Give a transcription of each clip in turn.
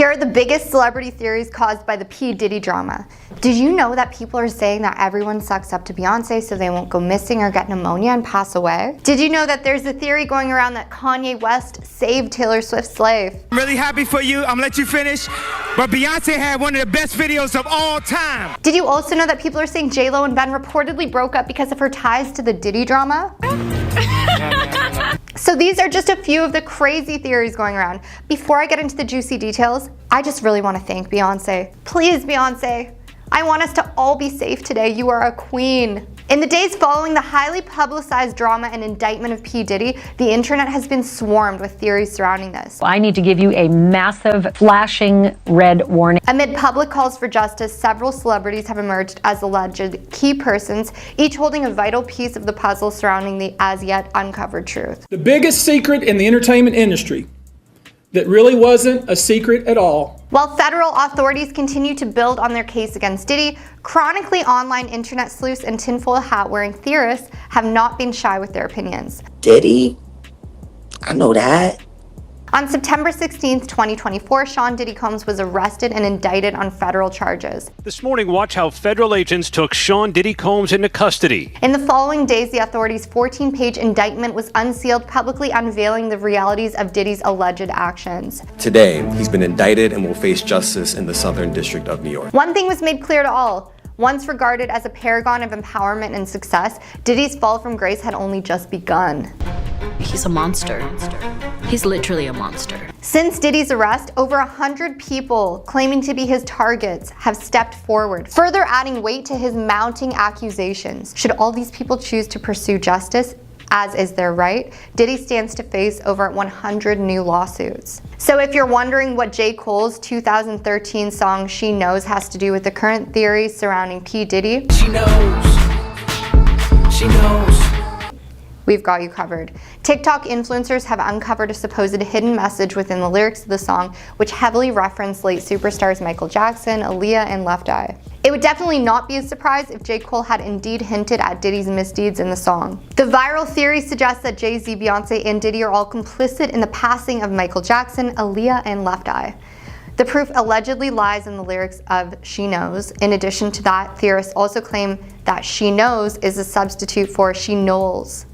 Here are the biggest celebrity theories caused by the P. Diddy drama. Did you know that people are saying that everyone sucks up to Beyonce so they won't go missing or get pneumonia and pass away? Did you know that there's a theory going around that Kanye West saved Taylor Swift's life? I'm really happy for you. I'm gonna let you finish. But Beyonce had one of the best videos of all time. Did you also know that people are saying J-Lo and Ben reportedly broke up because of her ties to the Diddy drama? So these are just a few of the crazy theories going around. Before I get into the juicy details, I just really want to thank Beyonce. Please, Beyonce, I want us to all be safe today. You are a queen. In the days following the highly publicized drama and indictment of P. Diddy, the internet has been swarmed with theories surrounding this. I need to give you a massive flashing red warning. Amid public calls for justice, several celebrities have emerged as alleged key persons, each holding a vital piece of the puzzle surrounding the as yet uncovered truth. The biggest secret in the entertainment industry that really wasn't a secret at all. While federal authorities continue to build on their case against Diddy, chronically online internet sleuths and tinfoil hat-wearing theorists have not been shy with their opinions. Diddy? I know that. On September 16, 2024, Sean Diddy Combs was arrested and indicted on federal charges. This morning, watch how federal agents took Sean Diddy Combs into custody. In the following days, the authorities' 14-page indictment was unsealed, publicly unveiling the realities of Diddy's alleged actions. Today, he's been indicted and will face justice in the Southern District of New York. One thing was made clear to all. Once regarded as a paragon of empowerment and success, Diddy's fall from grace had only just begun. He's a monster. He's literally a monster. Since Diddy's arrest, over 100 people claiming to be his targets have stepped forward, further adding weight to his mounting accusations. Should all these people choose to pursue justice, as is their right, Diddy stands to face over 100 new lawsuits. So if you're wondering what J. Cole's 2013 song She Knows has to do with the current theories surrounding P. Diddy, She knows. She knows. we've got you covered. TikTok influencers have uncovered a supposed hidden message within the lyrics of the song, which heavily reference late superstars Michael Jackson, Aaliyah, and Left Eye. It would definitely not be a surprise if J. Cole had indeed hinted at Diddy's misdeeds in the song. The viral theory suggests that Jay-Z, Beyonce, and Diddy are all complicit in the passing of Michael Jackson, Aaliyah, and Left Eye. The proof allegedly lies in the lyrics of She Knows. In addition to that, theorists also claim that She Knows is a substitute for She Knowles,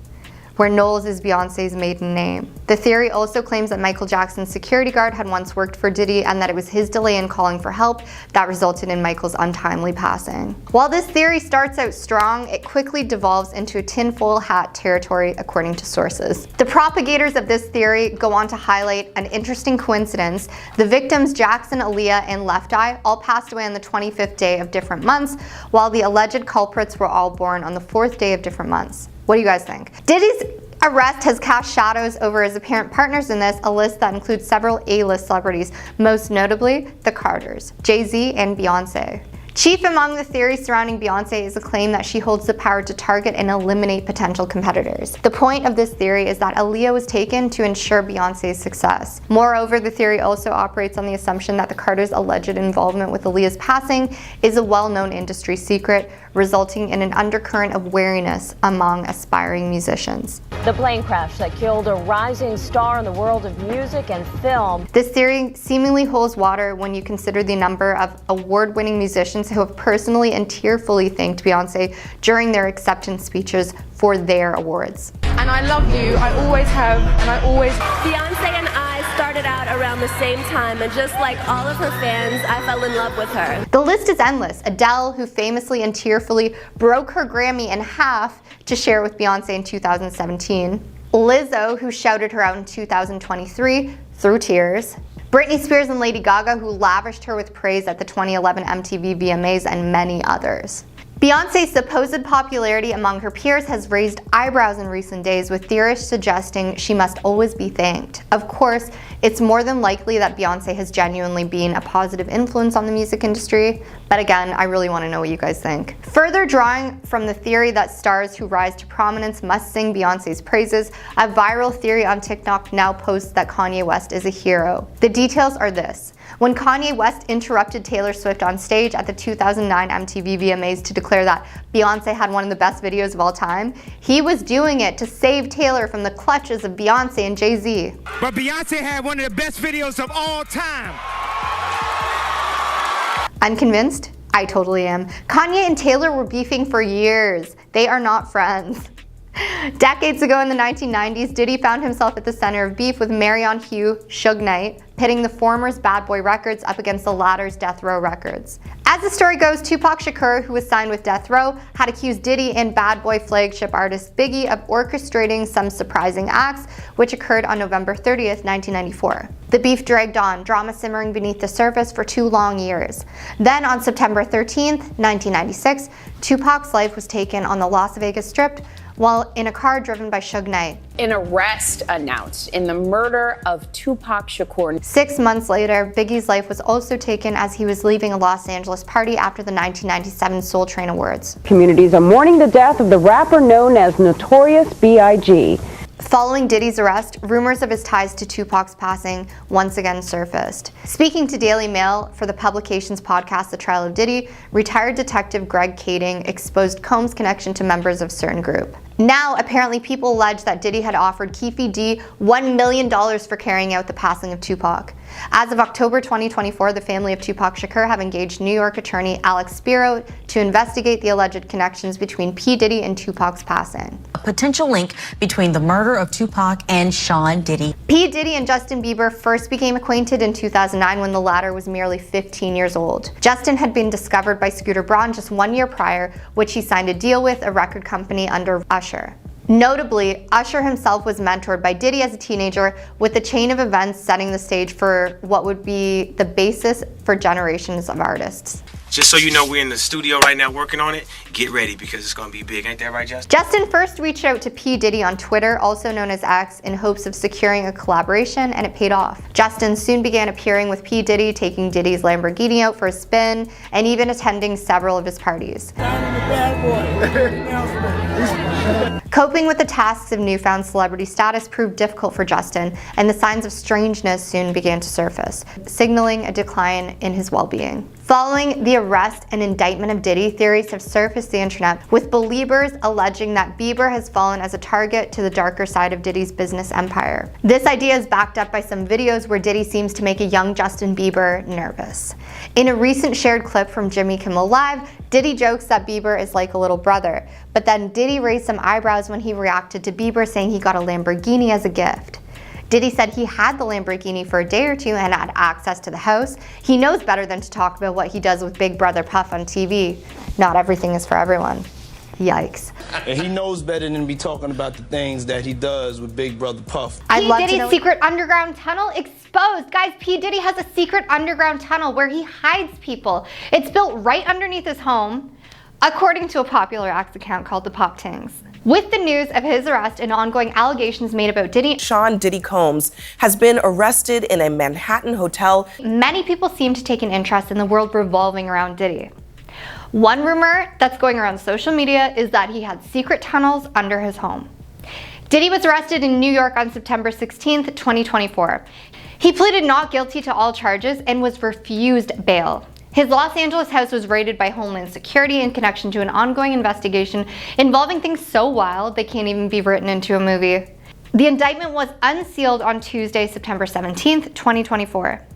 where Knowles is Beyonce's maiden name. The theory also claims that Michael Jackson's security guard had once worked for Diddy and that it was his delay in calling for help that resulted in Michael's untimely passing. While this theory starts out strong, it quickly devolves into a tinfoil hat territory according to sources. The propagators of this theory go on to highlight an interesting coincidence. The victims Jackson, Aaliyah, and Left Eye all passed away on the 25th day of different months, while the alleged culprits were all born on the 4th day of different months. What do you guys think? Diddy's arrest has cast shadows over his apparent partners in this, a list that includes several A-list celebrities, most notably the Carters, Jay-Z, and Beyonce. Chief among the theories surrounding Beyonce is a claim that she holds the power to target and eliminate potential competitors. The point of this theory is that Aaliyah was taken to ensure Beyonce's success. Moreover, the theory also operates on the assumption that the Carters' alleged involvement with Aaliyah's passing is a well-known industry secret, resulting in an undercurrent of wariness among aspiring musicians. The plane crash that killed a rising star in the world of music and film. This theory seemingly holds water when you consider the number of award-winning musicians who have personally and tearfully thanked Beyonce during their acceptance speeches for their awards. And I love you, I always have, and I always... Beyonce and I started out around the same time, and just like all of her fans, I fell in love with her. The list is endless. Adele, who famously and tearfully broke her Grammy in half to share with Beyonce in 2017. Lizzo, who shouted her out in 2023 through tears. Britney Spears and Lady Gaga, who lavished her with praise at the 2011 MTV VMAs, and many others. Beyonce's supposed popularity among her peers has raised eyebrows in recent days, with theorists suggesting she must always be thanked. Of course, it's more than likely that Beyonce has genuinely been a positive influence on the music industry, but again, I really want to know what you guys think. Further drawing from the theory that stars who rise to prominence must sing Beyonce's praises, a viral theory on TikTok now posts that Kanye West is a hero. The details are this. When Kanye West interrupted Taylor Swift on stage at the 2009 MTV VMAs to declare that Beyonce had one of the best videos of all time, he was doing it to save Taylor from the clutches of Beyonce and Jay-Z. But Beyonce had one of the best videos of all time. Unconvinced? I totally am. Kanye and Taylor were beefing for years. They are not friends. Decades ago in the 1990s, Diddy found himself at the center of beef with Marion Hugh, Suge Knight, pitting the former's Bad Boy Records up against the latter's Death Row Records. As the story goes, Tupac Shakur, who was signed with Death Row, had accused Diddy and Bad Boy flagship artist Biggie of orchestrating some surprising acts, which occurred on November 30th, 1994. The beef dragged on, drama simmering beneath the surface for 2 long years. Then on September 13th, 1996, Tupac's life was taken on the Las Vegas Strip while in a car driven by Suge Knight. An arrest announced in the murder of Tupac Shakur. 6 months later, Biggie's life was also taken as he was leaving a Los Angeles party after the 1997 Soul Train Awards. Communities are mourning the death of the rapper known as Notorious B.I.G. Following Diddy's arrest, rumors of his ties to Tupac's passing once again surfaced. Speaking to Daily Mail for the publication's podcast The Trial of Diddy, retired detective Greg Kading exposed Combs' connection to members of a certain group. Now, apparently people allege that Diddy had offered Keefe D $1 million for carrying out the passing of Tupac. As of October 2024, the family of Tupac Shakur have engaged New York attorney Alex Spiro to investigate the alleged connections between P. Diddy and Tupac's passing. A potential link between the murder of Tupac and Sean Diddy. P. Diddy and Justin Bieber first became acquainted in 2009 when the latter was merely 15 years old. Justin had been discovered by Scooter Braun just 1 year prior, which he signed a deal with a record company under Usher. Notably, Usher himself was mentored by Diddy as a teenager, with the chain of events setting the stage for what would be the basis for generations of artists. Just so you know, we're in the studio right now working on it. Get ready because it's going to be big. Ain't that right, Justin? Justin first reached out to P. Diddy on Twitter, also known as X, in hopes of securing a collaboration, and it paid off. Justin soon began appearing with P. Diddy, taking Diddy's Lamborghini out for a spin, and even attending several of his parties. Coping with the tasks of newfound celebrity status proved difficult for Justin, and the signs of strangeness soon began to surface, signaling a decline in his well-being. Following the arrest and indictment of Diddy, theories have surfaced the internet, with believers alleging that Bieber has fallen as a target to the darker side of Diddy's business empire. This idea is backed up by some videos where Diddy seems to make a young Justin Bieber nervous. In a recent shared clip from Jimmy Kimmel Live, Diddy jokes that Bieber is like a little brother, but then Diddy raised some eyebrows when he reacted to Bieber saying he got a Lamborghini as a gift. Diddy said he had the Lamborghini for a day or two and had access to the house. He knows better than to talk about what he does with Big Brother Puff on TV. Not everything is for everyone. Yikes. And he knows better than to be talking about the things that he does with Big Brother Puff. P. Diddy's secret underground tunnel exposed. Guys, P. Diddy has a secret underground tunnel where he hides people. It's built right underneath his home, according to a popular X account called the Pop Tings. With the news of his arrest and ongoing allegations made about Diddy, Sean Diddy Combs has been arrested in a Manhattan hotel. Many people seem to take an interest in the world revolving around Diddy. One rumor that's going around social media is that he had secret tunnels under his home. Diddy was arrested in New York on September 16th, 2024. He pleaded not guilty to all charges and was refused bail. His Los Angeles house was raided by Homeland Security in connection to an ongoing investigation involving things so wild they can't even be written into a movie. The indictment was unsealed on Tuesday, September 17th, 2024.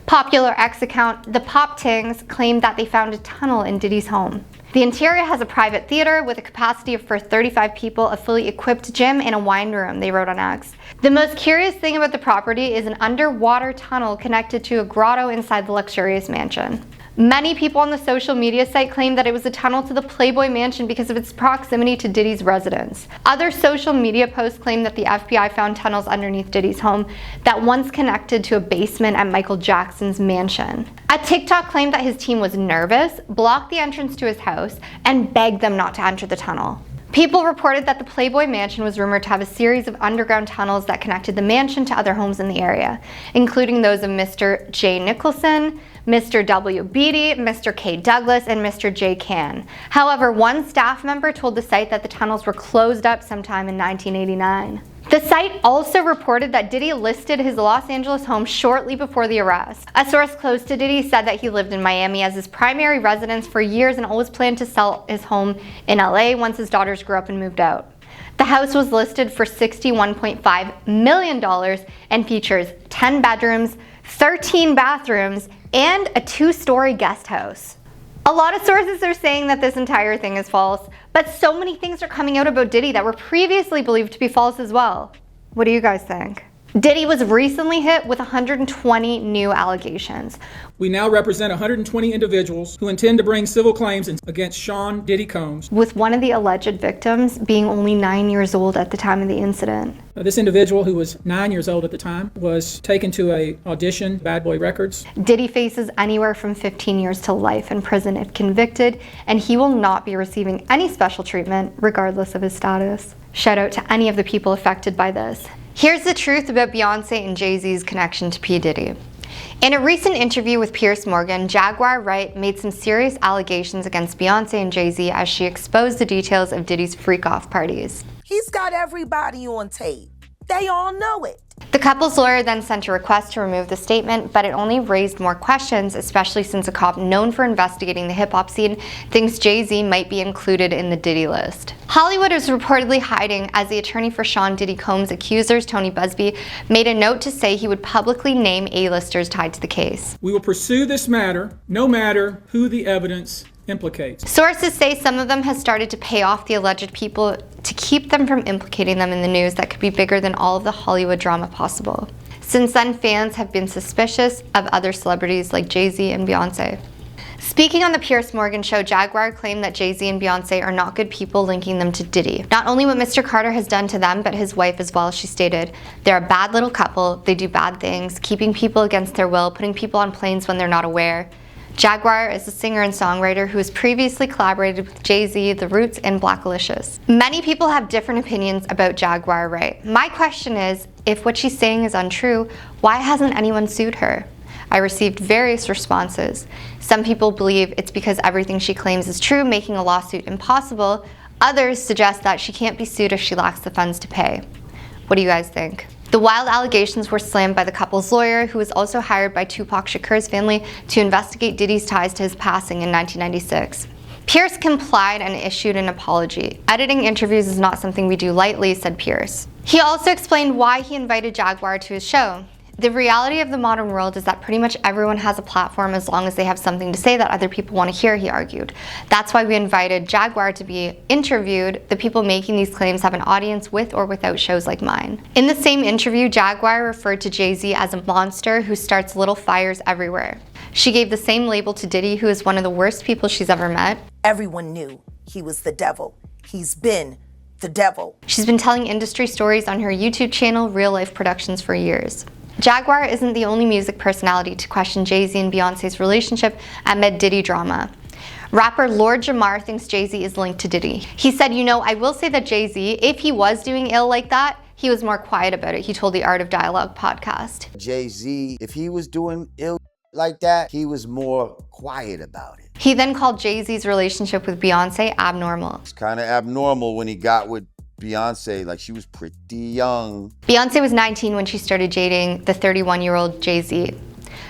Popular X account The Pop Tings claimed that they found a tunnel in Diddy's home. The interior has a private theater with a capacity for 35 people, a fully equipped gym, and a wine room, they wrote on X. The most curious thing about the property is an underwater tunnel connected to a grotto inside the luxurious mansion. Many people on the social media site claim that it was a tunnel to the Playboy Mansion because of its proximity to Diddy's residence. Other social media posts claim that the FBI found tunnels underneath Diddy's home that once connected to a basement at Michael Jackson's mansion. A TikTok claimed that his team was nervous, blocked the entrance to his house, and begged them not to enter the tunnel. People reported that the Playboy Mansion was rumored to have a series of underground tunnels that connected the mansion to other homes in the area, including those of Mr. J. Nicholson, Mr. W. Beatty, Mr. K. Douglas, and Mr. J. Can. However, one staff member told the site that the tunnels were closed up sometime in 1989. The site also reported that Diddy listed his Los Angeles home shortly before the arrest. A source close to Diddy said that he lived in Miami as his primary residence for years and always planned to sell his home in LA once his daughters grew up and moved out. The house was listed for $61.5 million and features 10 bedrooms, 13 bathrooms, and a 2-story guest house. A lot of sources are saying that this entire thing is false, but so many things are coming out about Diddy that were previously believed to be false as well. What do you guys think? Diddy was recently hit with 120 new allegations. We now represent 120 individuals who intend to bring civil claims against Sean Diddy Combs, with one of the alleged victims being only 9 years old at the time of the incident. This individual, who was 9 years old at the time, was taken to an audition, Bad Boy Records. Diddy faces anywhere from 15 years to life in prison if convicted, and he will not be receiving any special treatment regardless of his status. Shout out to any of the people affected by this. Here's the truth about Beyonce and Jay-Z's connection to P. Diddy. In a recent interview with Piers Morgan, Jaguar Wright made some serious allegations against Beyonce and Jay-Z as she exposed the details of Diddy's freak-off parties. He's got everybody on tape. They all know it. The couple's lawyer then sent a request to remove the statement, but it only raised more questions, especially since a cop known for investigating the hip-hop scene thinks Jay-Z might be included in the Diddy list. Hollywood is reportedly hiding as the attorney for Sean Diddy Combs' accusers, Tony Busby, made a note to say he would publicly name A-listers tied to the case. We will pursue this matter, no matter who the evidence implicates. Sources say some of them have started to pay off the alleged people to keep them from implicating them in the news that could be bigger than all of the Hollywood drama possible. Since then, fans have been suspicious of other celebrities like Jay-Z and Beyonce. Speaking on the Piers Morgan show, Jaguar claimed that Jay-Z and Beyonce are not good people, linking them to Diddy. Not only what Mr. Carter has done to them, but his wife as well, she stated. They're a bad little couple, they do bad things, keeping people against their will, putting people on planes when they're not aware. Jaguar is a singer and songwriter who has previously collaborated with Jay-Z, The Roots, and Blackalicious. Many people have different opinions about Jaguar Wright. My question is, if what she's saying is untrue, why hasn't anyone sued her? I received various responses. Some people believe it's because everything she claims is true, making a lawsuit impossible. Others suggest that she can't be sued if she lacks the funds to pay. What do you guys think? The wild allegations were slammed by the couple's lawyer, who was also hired by Tupac Shakur's family to investigate Diddy's ties to his passing in 1996. Piers complied and issued an apology. Editing interviews is not something we do lightly, said Piers. He also explained why he invited Jaguar to his show. The reality of the modern world is that pretty much everyone has a platform as long as they have something to say that other people want to hear, he argued. That's why we invited Jaguar to be interviewed. The people making these claims have an audience with or without shows like mine. In the same interview, Jaguar referred to Jay-Z as a monster who starts little fires everywhere. She gave the same label to Diddy, who is one of the worst people she's ever met. Everyone knew he was the devil. He's been the devil. She's been telling industry stories on her YouTube channel, Real Life Productions, for years. Jaguar isn't the only music personality to question Jay-Z and Beyonce's relationship amid Diddy drama. Rapper Lord Jamar thinks Jay-Z is linked to Diddy. He said, I will say that Jay-Z, if he was doing ill like that, he was more quiet about it, he told the Art of Dialogue podcast. Jay-Z, if he was doing ill like that, he was more quiet about it. He then called Jay-Z's relationship with Beyonce abnormal. It's kind of abnormal when he got with Beyonce, like she was pretty young. Beyonce was 19 when she started dating the 31-year-old Jay-Z.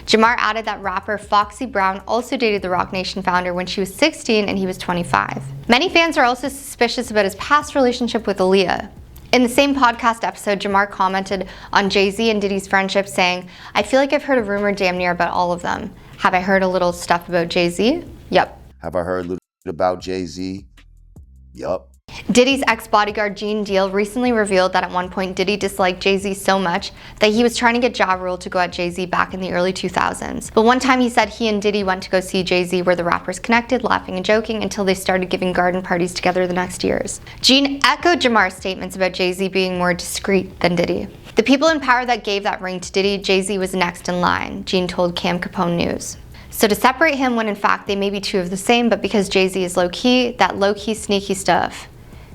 Jamar added that rapper Foxy Brown also dated the Roc Nation founder when she was 16 and he was 25. Many fans are also suspicious about his past relationship with Aaliyah. In the same podcast episode, Jamar commented on Jay-Z and Diddy's friendship, saying, I feel like I've heard a rumor damn near about all of them. Have I heard a little stuff about Jay-Z? Yup. Have I heard a little about Jay-Z? Yup. Diddy's ex-bodyguard Gene Deal recently revealed that at one point Diddy disliked Jay-Z so much that he was trying to get Ja Rule to go at Jay-Z back in the early 2000s. But one time he said he and Diddy went to go see Jay-Z where the rappers connected, laughing and joking until they started giving garden parties together the next years. Gene echoed Jamar's statements about Jay-Z being more discreet than Diddy. The people in power that gave that ring to Diddy, Jay-Z was next in line, Gene told Cam Capone News. So to separate him when in fact they may be two of the same, but because Jay-Z is low-key, that low-key sneaky stuff,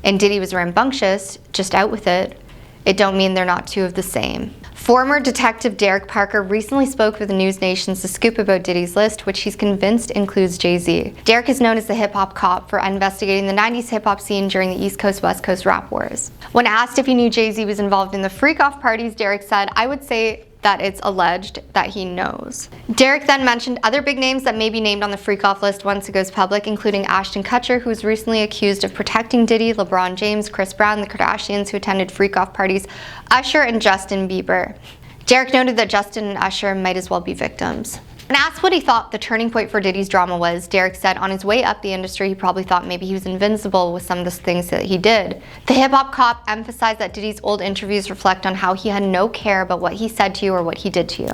and Diddy was rambunctious, just out with it, it don't mean they're not two of the same. Former Detective Derek Parker recently spoke with News Nation's The Scoop about Diddy's list, which he's convinced includes Jay-Z. Derek is known as the hip-hop cop for investigating the 90s hip-hop scene during the East Coast-West Coast rap wars. When asked if he knew Jay-Z was involved in the freak-off parties, Derek said, I would say that it's alleged that he knows. Derek then mentioned other big names that may be named on the freak-off list once it goes public, including Ashton Kutcher, who was recently accused of protecting Diddy, LeBron James, Chris Brown, the Kardashians who attended freak-off parties, Usher, and Justin Bieber. Derek noted that Justin and Usher might as well be victims. When asked what he thought the turning point for Diddy's drama was, Derek said on his way up the industry, he probably thought maybe he was invincible with some of the things that he did. The hip-hop cop emphasized that Diddy's old interviews reflect on how he had no care about what he said to you or what he did to you.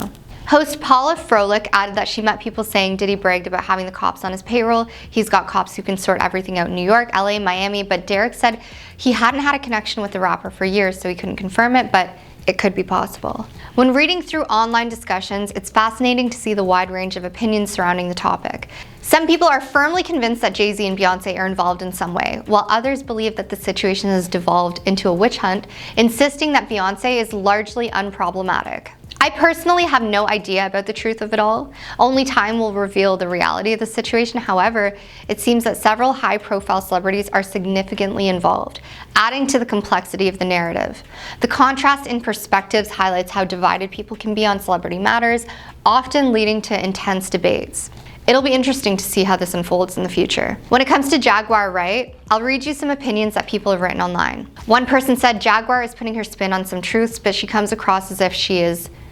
Host Paula Froelich added that she met people saying Diddy bragged about having the cops on his payroll. He's got cops who can sort everything out in New York, LA, Miami, but Derek said he hadn't had a connection with the rapper for years, so he couldn't confirm it, but it could be possible. When reading through online discussions, it's fascinating to see the wide range of opinions surrounding the topic. Some people are firmly convinced that Jay-Z and Beyonce are involved in some way, while others believe that the situation has devolved into a witch hunt, insisting that Beyonce is largely unproblematic. I personally have no idea about the truth of it all. Only time will reveal the reality of the situation. However, it seems that several high-profile celebrities are significantly involved, adding to the complexity of the narrative. The contrast in perspectives highlights how divided people can be on celebrity matters, often leading to intense debates. It'll be interesting to see how this unfolds in the future. When it comes to Jaguar Wright, I'll read you some opinions that people have written online. One person said Jaguar is putting her spin on some truths, but she comes across as if she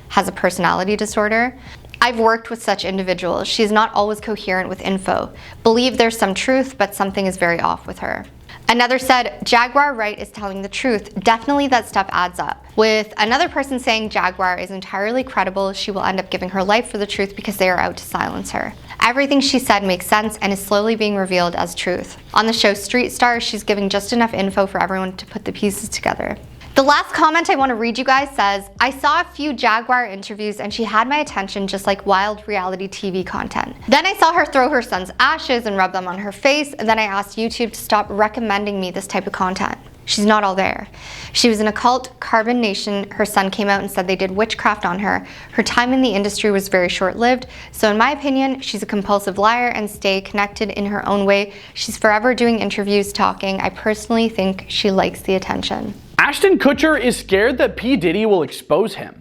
has a personality disorder. I've worked with such individuals. She's not always coherent with info. Believe there's some truth, but something is very off with her. Another said, Jaguar Wright is telling the truth. Definitely that stuff adds up. With another person saying Jaguar is entirely credible, she will end up giving her life for the truth because they are out to silence her. Everything she said makes sense and is slowly being revealed as truth. On the show Street Stars, she's giving just enough info for everyone to put the pieces together. The last comment I want to read you guys says, I saw a few Jaguar interviews and she had my attention just like wild reality TV content. Then I saw her throw her son's ashes and rub them on her face, and then I asked YouTube to stop recommending me this type of content. She's not all there. She was in a cult, Carbon Nation. Her son came out and said they did witchcraft on her. Her time in the industry was very short-lived. So in my opinion, she's a compulsive liar and stay connected in her own way. She's forever doing interviews, talking. I personally think she likes the attention. Ashton Kutcher is scared that P. Diddy will expose him.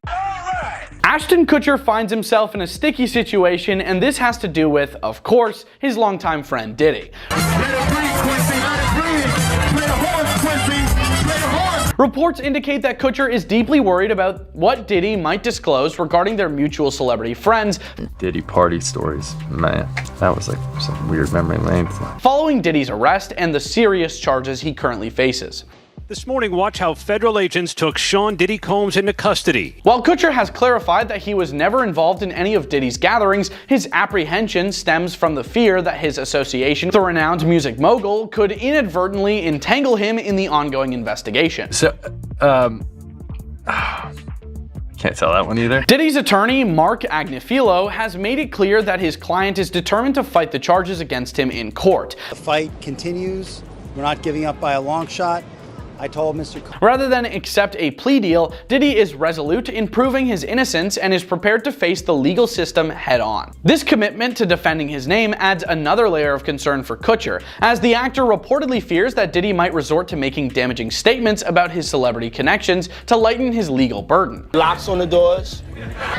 Ashton Kutcher finds himself in a sticky situation, and this has to do with, of course, his longtime friend Diddy. Reports indicate that Kutcher is deeply worried about what Diddy might disclose regarding their mutual celebrity friends. Diddy party stories, man, that was like some weird memory lane. Following Diddy's arrest and the serious charges he currently faces. This morning, watch how federal agents took Sean Diddy Combs into custody. While Kutcher has clarified that he was never involved in any of Diddy's gatherings, his apprehension stems from the fear that his association with the renowned music mogul could inadvertently entangle him in the ongoing investigation. So, can't tell that one either. Diddy's attorney, Mark Agnifilo, has made it clear that his client is determined to fight the charges against him in court. The fight continues. We're not giving up by a long shot. I told Mr. Rather than accept a plea deal, Diddy is resolute in proving his innocence and is prepared to face the legal system head on. This commitment to defending his name adds another layer of concern for Kutcher, as the actor reportedly fears that Diddy might resort to making damaging statements about his celebrity connections to lighten his legal burden. Locks on the doors.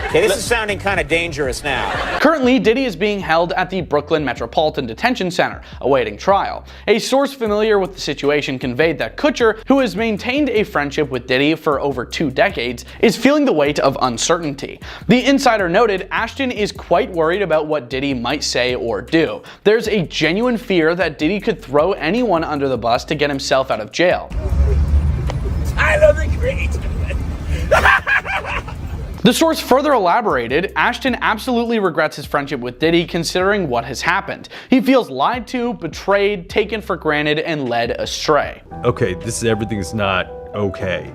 Okay, this is sounding kind of dangerous now. Currently, Diddy is being held at the Brooklyn Metropolitan Detention Center, awaiting trial. A source familiar with the situation conveyed that Kutcher, who has maintained a friendship with Diddy for over 2 decades, is feeling the weight of uncertainty. The insider noted Ashton is quite worried about what Diddy might say or do. There's a genuine fear that Diddy could throw anyone under the bus to get himself out of jail. I love the great. The source further elaborated, Ashton absolutely regrets his friendship with Diddy considering what has happened. He feels lied to, betrayed, taken for granted, and led astray. Okay, everything's not okay.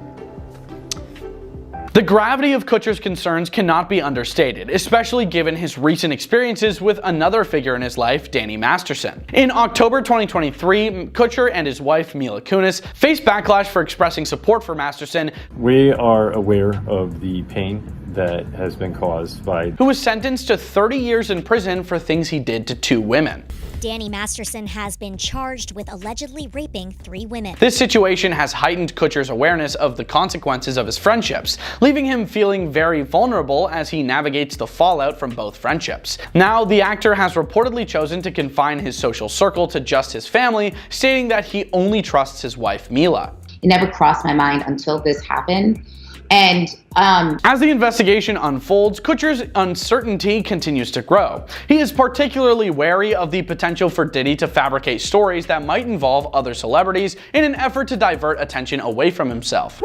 The gravity of Kutcher's concerns cannot be understated, especially given his recent experiences with another figure in his life, Danny Masterson. In October 2023, Kutcher and his wife, Mila Kunis, faced backlash for expressing support for Masterson. We are aware of the pain that has been caused by... who was sentenced to 30 years in prison for things he did to 2 women. Danny Masterson has been charged with allegedly raping 3 women. This situation has heightened Kutcher's awareness of the consequences of his friendships, leaving him feeling very vulnerable as he navigates the fallout from both friendships. Now, the actor has reportedly chosen to confine his social circle to just his family, stating that he only trusts his wife, Mila. It never crossed my mind until this happened And as the investigation unfolds, Kutcher's uncertainty continues to grow. He is particularly wary of the potential for Diddy to fabricate stories that might involve other celebrities in an effort to divert attention away from himself.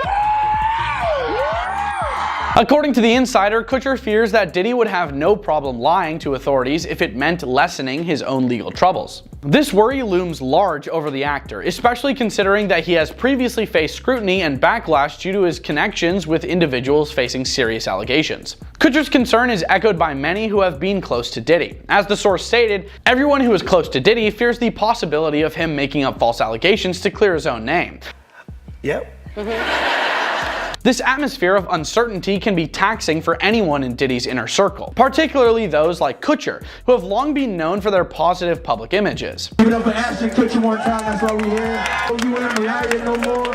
According to The Insider, Kutcher fears that Diddy would have no problem lying to authorities if it meant lessening his own legal troubles. This worry looms large over the actor, especially considering that he has previously faced scrutiny and backlash due to his connections with individuals facing serious allegations. Kutcher's concern is echoed by many who have been close to Diddy. As the source stated, everyone who is close to Diddy fears the possibility of him making up false allegations to clear his own name. Yep. This atmosphere of uncertainty can be taxing for anyone in Diddy's inner circle, particularly those like Kutcher, who have long been known for their positive public images. Give it up for Ashton Kutcher one time, that's why we here. You ain't married no more.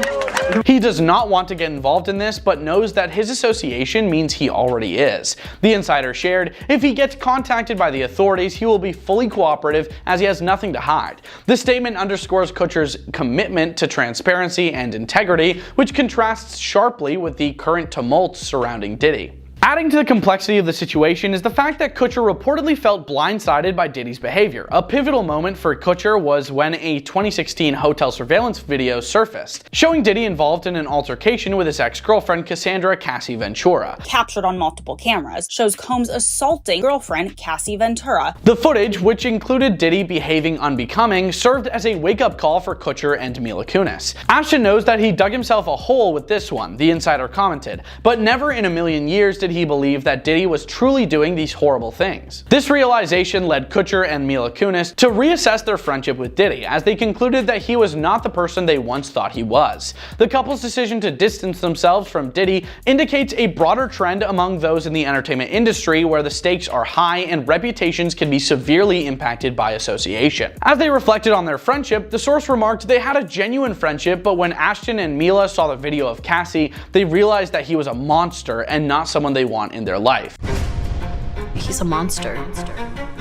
He does not want to get involved in this, but knows that his association means he already is. The Insider shared, if he gets contacted by the authorities, he will be fully cooperative as he has nothing to hide. This statement underscores Kutcher's commitment to transparency and integrity, which contrasts sharply with the current tumult surrounding Diddy. Adding to the complexity of the situation is the fact that Kutcher reportedly felt blindsided by Diddy's behavior. A pivotal moment for Kutcher was when a 2016 hotel surveillance video surfaced, showing Diddy involved in an altercation with his ex-girlfriend Cassandra Cassie Ventura. Captured on multiple cameras, shows Combs assaulting girlfriend Cassie Ventura. The footage, which included Diddy behaving unbecoming, served as a wake-up call for Kutcher and Mila Kunis. Ashton knows that he dug himself a hole with this one, The Insider commented, but never in a million years did he believe that Diddy was truly doing these horrible things. This realization led Kutcher and Mila Kunis to reassess their friendship with Diddy, as they concluded that he was not the person they once thought he was. The couple's decision to distance themselves from Diddy indicates a broader trend among those in the entertainment industry where the stakes are high and reputations can be severely impacted by association. As they reflected on their friendship, the source remarked they had a genuine friendship, but when Ashton and Mila saw the video of Cassie, they realized that he was a monster and not someone they want in their life. He's a monster.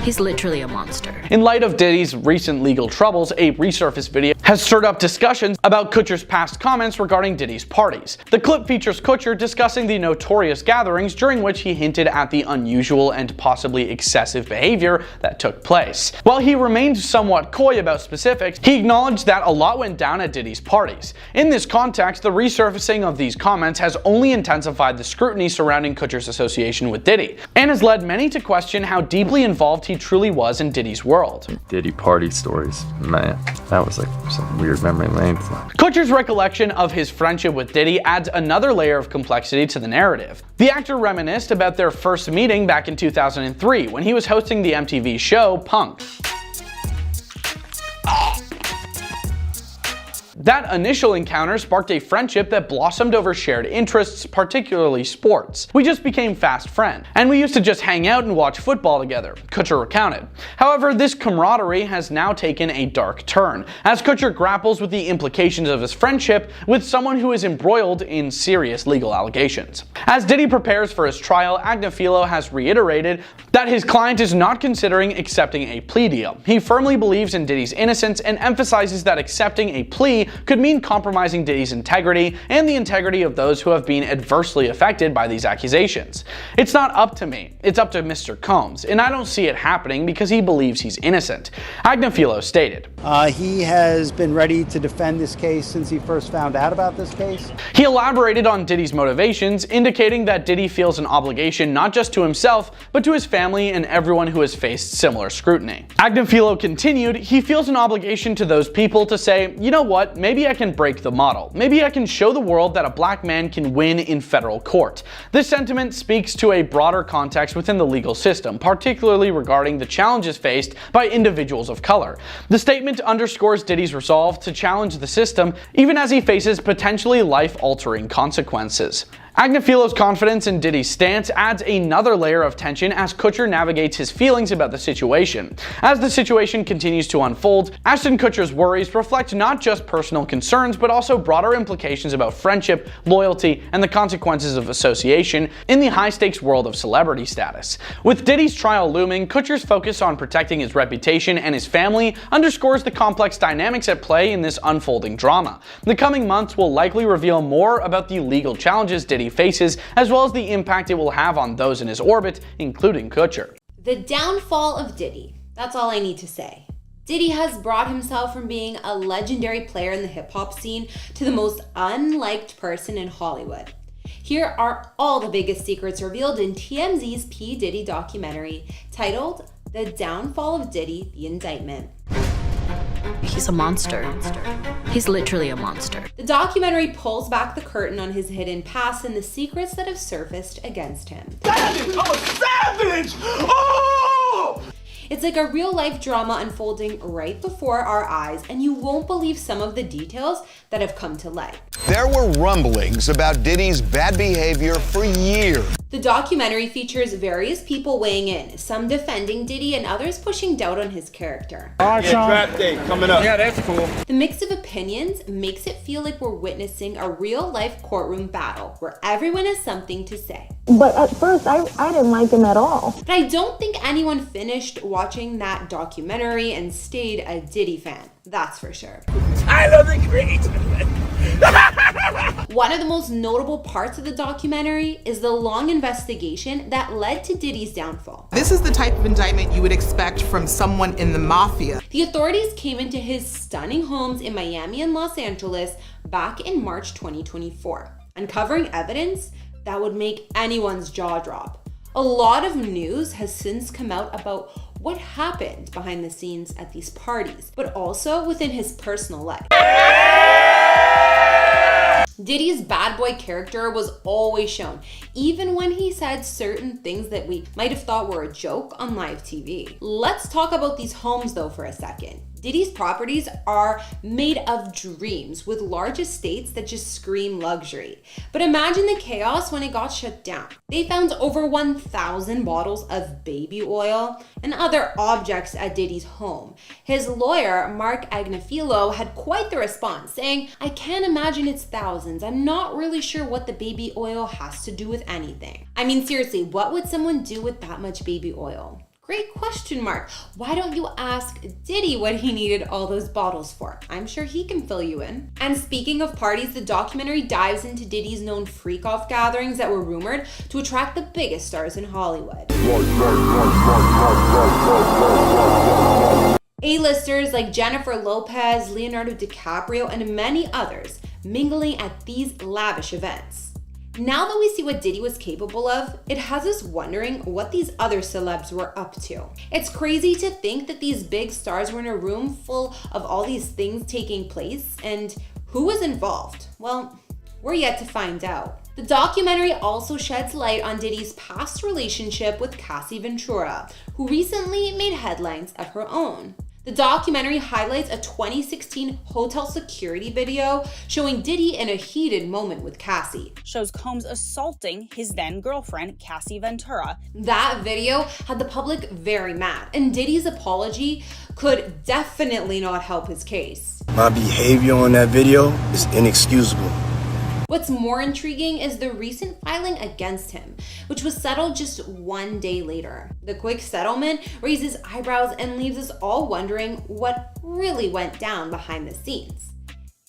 He's literally a monster. In light of Diddy's recent legal troubles, a resurfaced video has stirred up discussions about Kutcher's past comments regarding Diddy's parties. The clip features Kutcher discussing the notorious gatherings during which he hinted at the unusual and possibly excessive behavior that took place. While he remained somewhat coy about specifics, he acknowledged that a lot went down at Diddy's parties. In this context, the resurfacing of these comments has only intensified the scrutiny surrounding Kutcher's association with Diddy, and has led many to question how deeply involved he truly was in Diddy's world. Diddy party stories, man, that was like some weird memory lane. Kutcher's recollection of his friendship with Diddy adds another layer of complexity to the narrative. The actor reminisced about their first meeting back in 2003 when he was hosting the MTV show Punk. That initial encounter sparked a friendship that blossomed over shared interests, particularly sports. We just became fast friends, and we used to just hang out and watch football together, Kutcher recounted. However, this camaraderie has now taken a dark turn, as Kutcher grapples with the implications of his friendship with someone who is embroiled in serious legal allegations. As Diddy prepares for his trial, Agnifilo has reiterated that his client is not considering accepting a plea deal. He firmly believes in Diddy's innocence and emphasizes that accepting a plea could mean compromising Diddy's integrity and the integrity of those who have been adversely affected by these accusations. It's not up to me, it's up to Mr. Combs, and I don't see it happening because he believes he's innocent, Agnifilo stated. He has been ready to defend this case since he first found out about this case. He elaborated on Diddy's motivations, indicating that Diddy feels an obligation not just to himself, but to his family and everyone who has faced similar scrutiny. Agnifilo continued, he feels an obligation to those people to say, you know what, maybe I can break the model. Maybe I can show the world that a black man can win in federal court. This sentiment speaks to a broader context within the legal system, particularly regarding the challenges faced by individuals of color. The statement underscores Diddy's resolve to challenge the system, even as he faces potentially life-altering consequences. Agnifilo's confidence in Diddy's stance adds another layer of tension as Kutcher navigates his feelings about the situation. As the situation continues to unfold, Ashton Kutcher's worries reflect not just personal concerns but also broader implications about friendship, loyalty, and the consequences of association in the high-stakes world of celebrity status. With Diddy's trial looming, Kutcher's focus on protecting his reputation and his family underscores the complex dynamics at play in this unfolding drama. The coming months will likely reveal more about the legal challenges Diddy Diddy faces, as well as the impact it will have on those in his orbit, including Kutcher. The downfall of Diddy. That's all I need to say. Diddy has brought himself from being a legendary player in the hip-hop scene to the most unliked person in Hollywood. Here are all the biggest secrets revealed in TMZ's P. Diddy documentary titled The Downfall of Diddy, The Indictment. He's a monster. He's literally a monster. The documentary pulls back the curtain on his hidden past and the secrets that have surfaced against him. Savage! I'm a savage! Oh! It's like a real-life drama unfolding right before our eyes, and you won't believe some of the details that have come to light. There were rumblings about Diddy's bad behavior for years. The documentary features various people weighing in, some defending Diddy and others pushing doubt on his character. Draft day coming up. Yeah, that's cool. The mix of opinions makes it feel like we're witnessing a real-life courtroom battle where everyone has something to say. But at first, I didn't like him at all. But I don't think anyone finished watching that documentary and stayed a Diddy fan. That's for sure. Tyler the Creator. One of the most notable parts of the documentary is the long investigation that led to Diddy's downfall. This is the type of indictment you would expect from someone in the mafia. The authorities came into his stunning homes in Miami and Los Angeles back in March 2024, uncovering evidence that would make anyone's jaw drop. A lot of news has since come out about what happened behind the scenes at these parties, but also within his personal life. Diddy's bad boy character was always shown, even when he said certain things that we might have thought were a joke on live TV. Let's talk about these homes though for a second. Diddy's properties are made of dreams with large estates that just scream luxury. But imagine the chaos when it got shut down. They found over 1,000 bottles of baby oil and other objects at Diddy's home. His lawyer, Mark Agnifilo, had quite the response, saying, "I can't imagine it's thousands. I'm not really sure what the baby oil has to do with anything." I mean, seriously, what would someone do with that much baby oil? Great question mark. Why don't you ask Diddy what he needed all those bottles for? I'm sure he can fill you in. And speaking of parties, the documentary dives into Diddy's known freak-off gatherings that were rumored to attract the biggest stars in Hollywood. A-listers like Jennifer Lopez, Leonardo DiCaprio, and many others mingling at these lavish events. Now that we see what Diddy was capable of, it has us wondering what these other celebs were up to. It's crazy to think that these big stars were in a room full of all these things taking place, and who was involved? Well, we're yet to find out. The documentary also sheds light on Diddy's past relationship with Cassie Ventura, who recently made headlines of her own. The documentary highlights a 2016 hotel security video showing Diddy in a heated moment with Cassie. Shows Combs assaulting his then girlfriend, Cassie Ventura. That video had the public very mad, and Diddy's apology could definitely not help his case. My behavior on that video is inexcusable. What's more intriguing is the recent filing against him, which was settled just one day later. The quick settlement raises eyebrows and leaves us all wondering what really went down behind the scenes,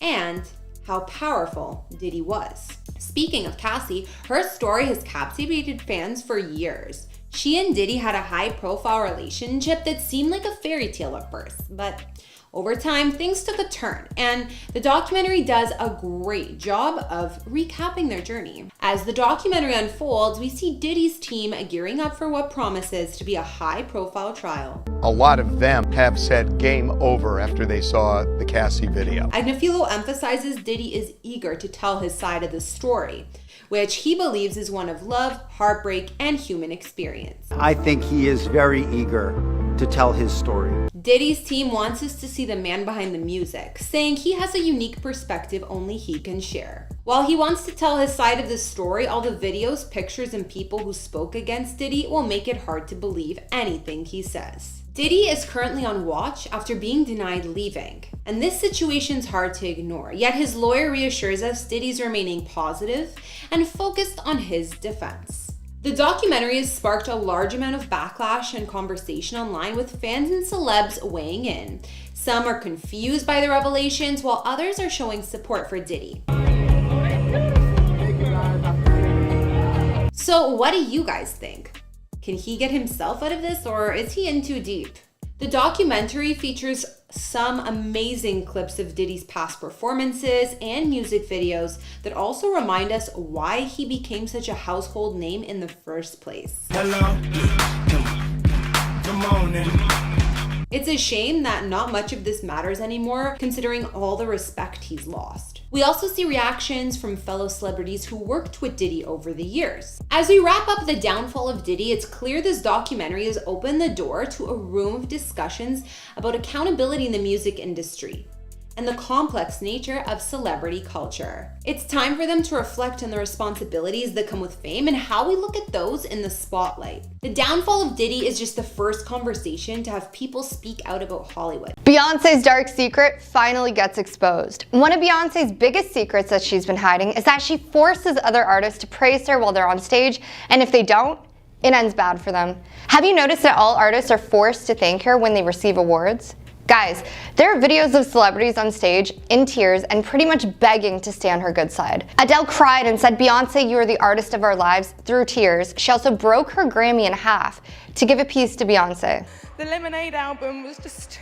and how powerful Diddy was. Speaking of Cassie, her story has captivated fans for years. She and Diddy had a high-profile relationship that seemed like a fairy tale at first, but over time, things took a turn, and the documentary does a great job of recapping their journey. As the documentary unfolds, we see Diddy's team gearing up for what promises to be a high-profile trial. A lot of them have said game over after they saw the Cassie video. Agnifilo emphasizes Diddy is eager to tell his side of the story, which he believes is one of love, heartbreak, and human experience. I think he is very eager to tell his story. Diddy's team wants us to see the man behind the music, saying he has a unique perspective only he can share. While he wants to tell his side of the story, all the videos, pictures, and people who spoke against Diddy will make it hard to believe anything he says. Diddy is currently on watch after being denied leaving, and this situation's hard to ignore, yet his lawyer reassures us Diddy's remaining positive and focused on his defense. The documentary has sparked a large amount of backlash and conversation online, with fans and celebs weighing in. Some are confused by the revelations, while others are showing support for Diddy. So what do you guys think? Can he get himself out of this, or is he in too deep? The documentary features some amazing clips of Diddy's past performances and music videos that also remind us why he became such a household name in the first place. Hello. Come on then. It's a shame that not much of this matters anymore, considering all the respect he's lost. We also see reactions from fellow celebrities who worked with Diddy over the years. As we wrap up the downfall of Diddy, it's clear this documentary has opened the door to a room of discussions about accountability in the music industry and the complex nature of celebrity culture. It's time for them to reflect on the responsibilities that come with fame and how we look at those in the spotlight. The downfall of Diddy is just the first conversation to have people speak out about Hollywood. Beyonce's dark secret finally gets exposed. One of Beyonce's biggest secrets that she's been hiding is that she forces other artists to praise her while they're on stage, and if they don't, it ends bad for them. Have you noticed that all artists are forced to thank her when they receive awards? Guys, there are videos of celebrities on stage in tears and pretty much begging to stay on her good side. Adele cried and said, "Beyonce, you are the artist of our lives," through tears. She also broke her Grammy in half to give a piece to Beyonce. The Lemonade album was just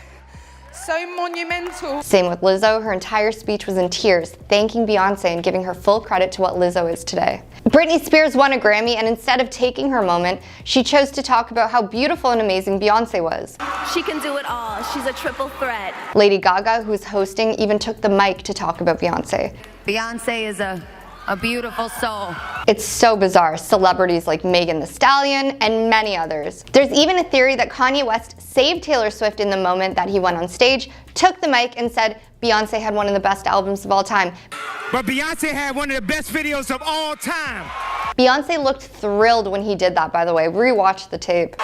so monumental. Same with Lizzo. Her entire speech was in tears, thanking Beyonce and giving her full credit to what Lizzo is today. Britney Spears won a Grammy, and instead of taking her moment, she chose to talk about how beautiful and amazing Beyonce was. She can do it all. She's a triple threat. Lady Gaga, who's hosting, even took the mic to talk about Beyonce. Beyonce is a beautiful soul. It's so bizarre. Celebrities like Megan Thee Stallion and many others. There's even a theory that Kanye West saved Taylor Swift in the moment that he went on stage, took the mic and said Beyonce had one of the best albums of all time. But Beyonce had one of the best videos of all time. Beyonce looked thrilled when he did that, by the way. Rewatch the tape.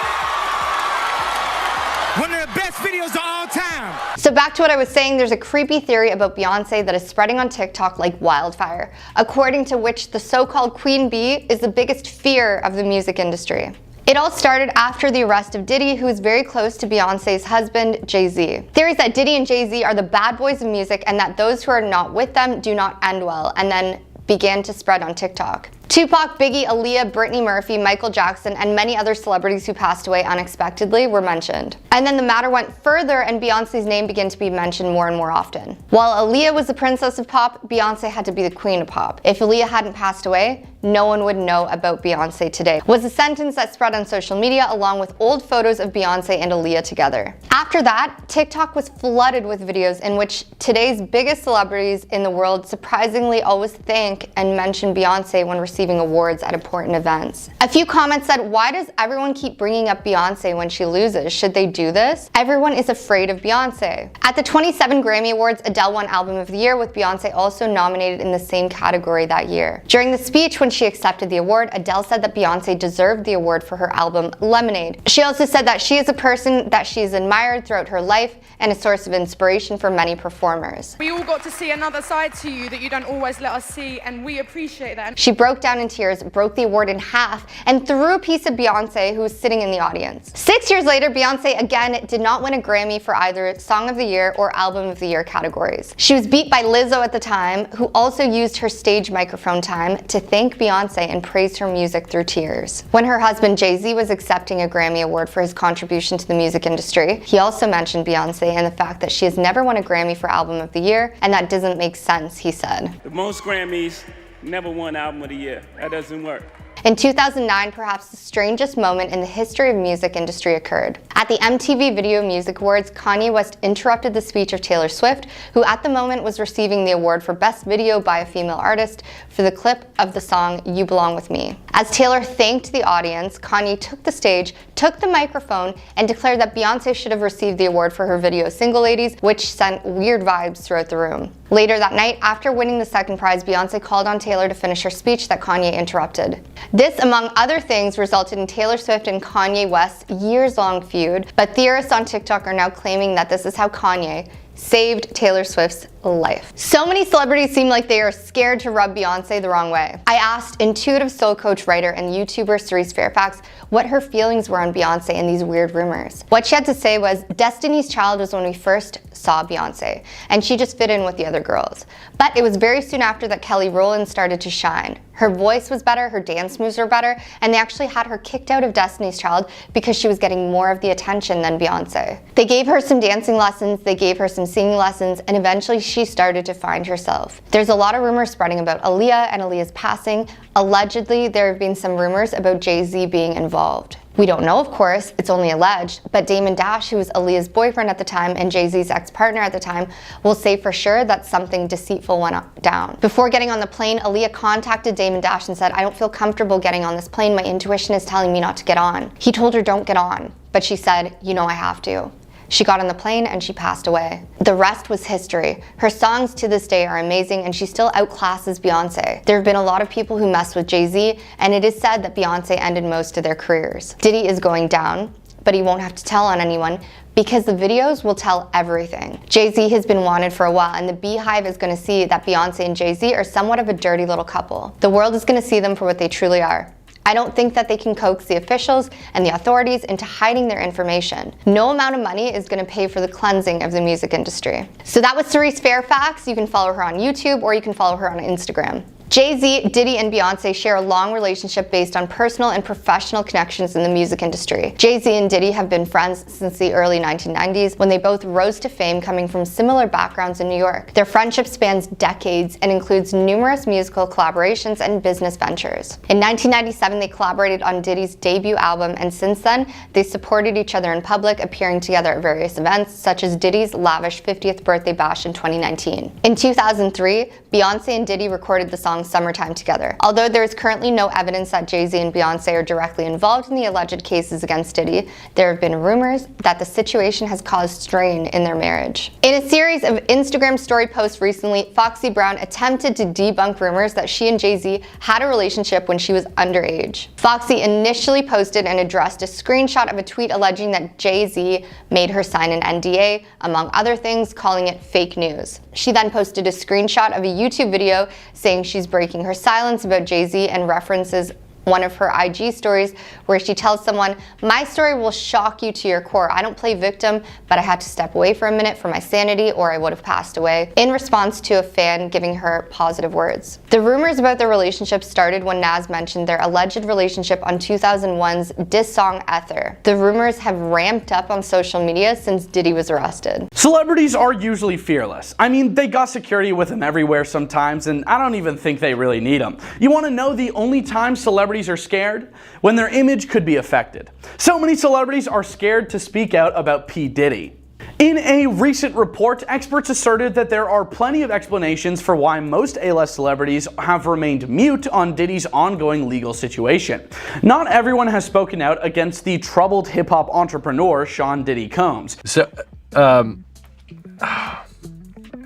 One of the best videos of all time. So back to what I was saying, there's a creepy theory about Beyonce that is spreading on TikTok like wildfire, according to which the so-called Queen Bee is the biggest fear of the music industry. It all started after the arrest of Diddy, who is very close to Beyonce's husband, Jay-Z. Theories that Diddy and Jay-Z are the bad boys of music and that those who are not with them do not end well, and then began to spread on TikTok. Tupac, Biggie, Aaliyah, Brittany Murphy, Michael Jackson, and many other celebrities who passed away unexpectedly were mentioned. And then the matter went further and Beyonce's name began to be mentioned more and more often. While Aaliyah was the princess of pop, Beyonce had to be the queen of pop. If Aaliyah hadn't passed away, no one would know about Beyonce today, was a sentence that spread on social media along with old photos of Beyonce and Aaliyah together. After that, TikTok was flooded with videos in which today's biggest celebrities in the world surprisingly always thank and mention Beyonce when receiving awards at important events. A few comments said, "Why does everyone keep bringing up Beyonce when she loses? Should they do this? Everyone is afraid of Beyonce." At the 27 Grammy Awards, Adele won Album of the Year, with Beyonce also nominated in the same category that year. During the speech when she accepted the award, Adele said that Beyonce deserved the award for her album Lemonade. She also said that she is a person that she has admired throughout her life and a source of inspiration for many performers. We all got to see another side to you that you don't always let us see, and we appreciate that. She broke down in tears, broke the award in half, and threw a piece of Beyonce, who was sitting in the audience. 6 years later, Beyonce again did not win a Grammy for either Song of the Year or Album of the Year categories. She was beat by Lizzo at the time, who also used her stage microphone time to thank Beyonce and praise her music through tears. When her husband Jay-Z was accepting a Grammy Award for his contribution to the music industry, he also mentioned Beyonce and the fact that she has never won a Grammy for Album of the Year, and that doesn't make sense, he said. Most Grammys never won Album of the Year. That doesn't work. In 2009, perhaps the strangest moment in the history of music industry occurred. At the MTV Video Music Awards, Kanye West interrupted the speech of Taylor Swift, who at the moment was receiving the award for Best Video by a Female Artist for the clip of the song You Belong With Me. As Taylor thanked the audience, Kanye took the stage, took the microphone, and declared that Beyonce should have received the award for her video Single Ladies, which sent weird vibes throughout the room. Later that night, after winning the second prize, Beyonce called on Taylor to finish her speech that Kanye interrupted. This, among other things, resulted in Taylor Swift and Kanye West's years-long feud, but theorists on TikTok are now claiming that this is how Kanye saved Taylor Swift's life. So many celebrities seem like they are scared to rub Beyonce the wrong way. I asked intuitive soul coach, writer, and YouTuber Cerise Fairfax what her feelings were on Beyonce and these weird rumors. What she had to say was, Destiny's Child was when we first saw Beyonce, and she just fit in with the other girls. But it was very soon after that Kelly Rowland started to shine. Her voice was better, her dance moves were better, and they actually had her kicked out of Destiny's Child because she was getting more of the attention than Beyonce. They gave her some dancing lessons, they gave her some singing lessons, and eventually she started to find herself. There's a lot of rumors spreading about Aaliyah and Aaliyah's passing. Allegedly, there have been some rumors about Jay-Z being involved. We don't know, of course, it's only alleged, but Damon Dash, who was Aaliyah's boyfriend at the time and Jay-Z's ex-partner at the time, will say for sure that something deceitful went down. Before getting on the plane, Aaliyah contacted Damon Dash and said, "I don't feel comfortable getting on this plane, my intuition is telling me not to get on." He told her, "Don't get on," but she said, "You know I have to." She got on the plane and she passed away. The rest was history. Her songs to this day are amazing and she still outclasses Beyonce. There have been a lot of people who mess with Jay-Z, and it is said that Beyonce ended most of their careers. Diddy is going down, but he won't have to tell on anyone because the videos will tell everything. Jay-Z has been wanted for a while, and the Beehive is going to see that Beyonce and Jay-Z are somewhat of a dirty little couple. The world is going to see them for what they truly are. I don't think that they can coax the officials and the authorities into hiding their information. No amount of money is going to pay for the cleansing of the music industry. So that was Cerise Fairfax. You can follow her on YouTube or you can follow her on Instagram. Jay-Z, Diddy, and Beyonce share a long relationship based on personal and professional connections in the music industry. Jay-Z and Diddy have been friends since the early 1990s when they both rose to fame coming from similar backgrounds in New York. Their friendship spans decades and includes numerous musical collaborations and business ventures. In 1997, they collaborated on Diddy's debut album, and since then, they supported each other in public, appearing together at various events, such as Diddy's lavish 50th birthday bash in 2019. In 2003, Beyonce and Diddy recorded the song Summertime together. Although there is currently no evidence that Jay-Z and Beyonce are directly involved in the alleged cases against Diddy, there have been rumors that the situation has caused strain in their marriage. In a series of Instagram story posts recently, Foxy Brown attempted to debunk rumors that she and Jay-Z had a relationship when she was underage. Foxy initially posted and addressed a screenshot of a tweet alleging that Jay-Z made her sign an NDA, among other things, calling it fake news. She then posted a screenshot of a YouTube video saying she's breaking her silence about Jay-Z and references one of her IG stories where she tells someone, "My story will shock you to your core. I don't play victim, but I had to step away for a minute for my sanity or I would have passed away," in response to a fan giving her positive words. The rumors about their relationship started when Nas mentioned their alleged relationship on 2001's diss song Ether. The rumors have ramped up on social media since Diddy was arrested. Celebrities are usually fearless. I mean, they got security with them everywhere sometimes, and I don't even think they really need them. You want to know the only time celebrities are scared? When their image could be affected. So many celebrities are scared to speak out about P. Diddy. In a recent report, experts asserted that there are plenty of explanations for why most A-list celebrities have remained mute on Diddy's ongoing legal situation. Not everyone has spoken out against the troubled hip-hop entrepreneur Sean Diddy Combs.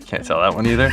Can't tell that one either.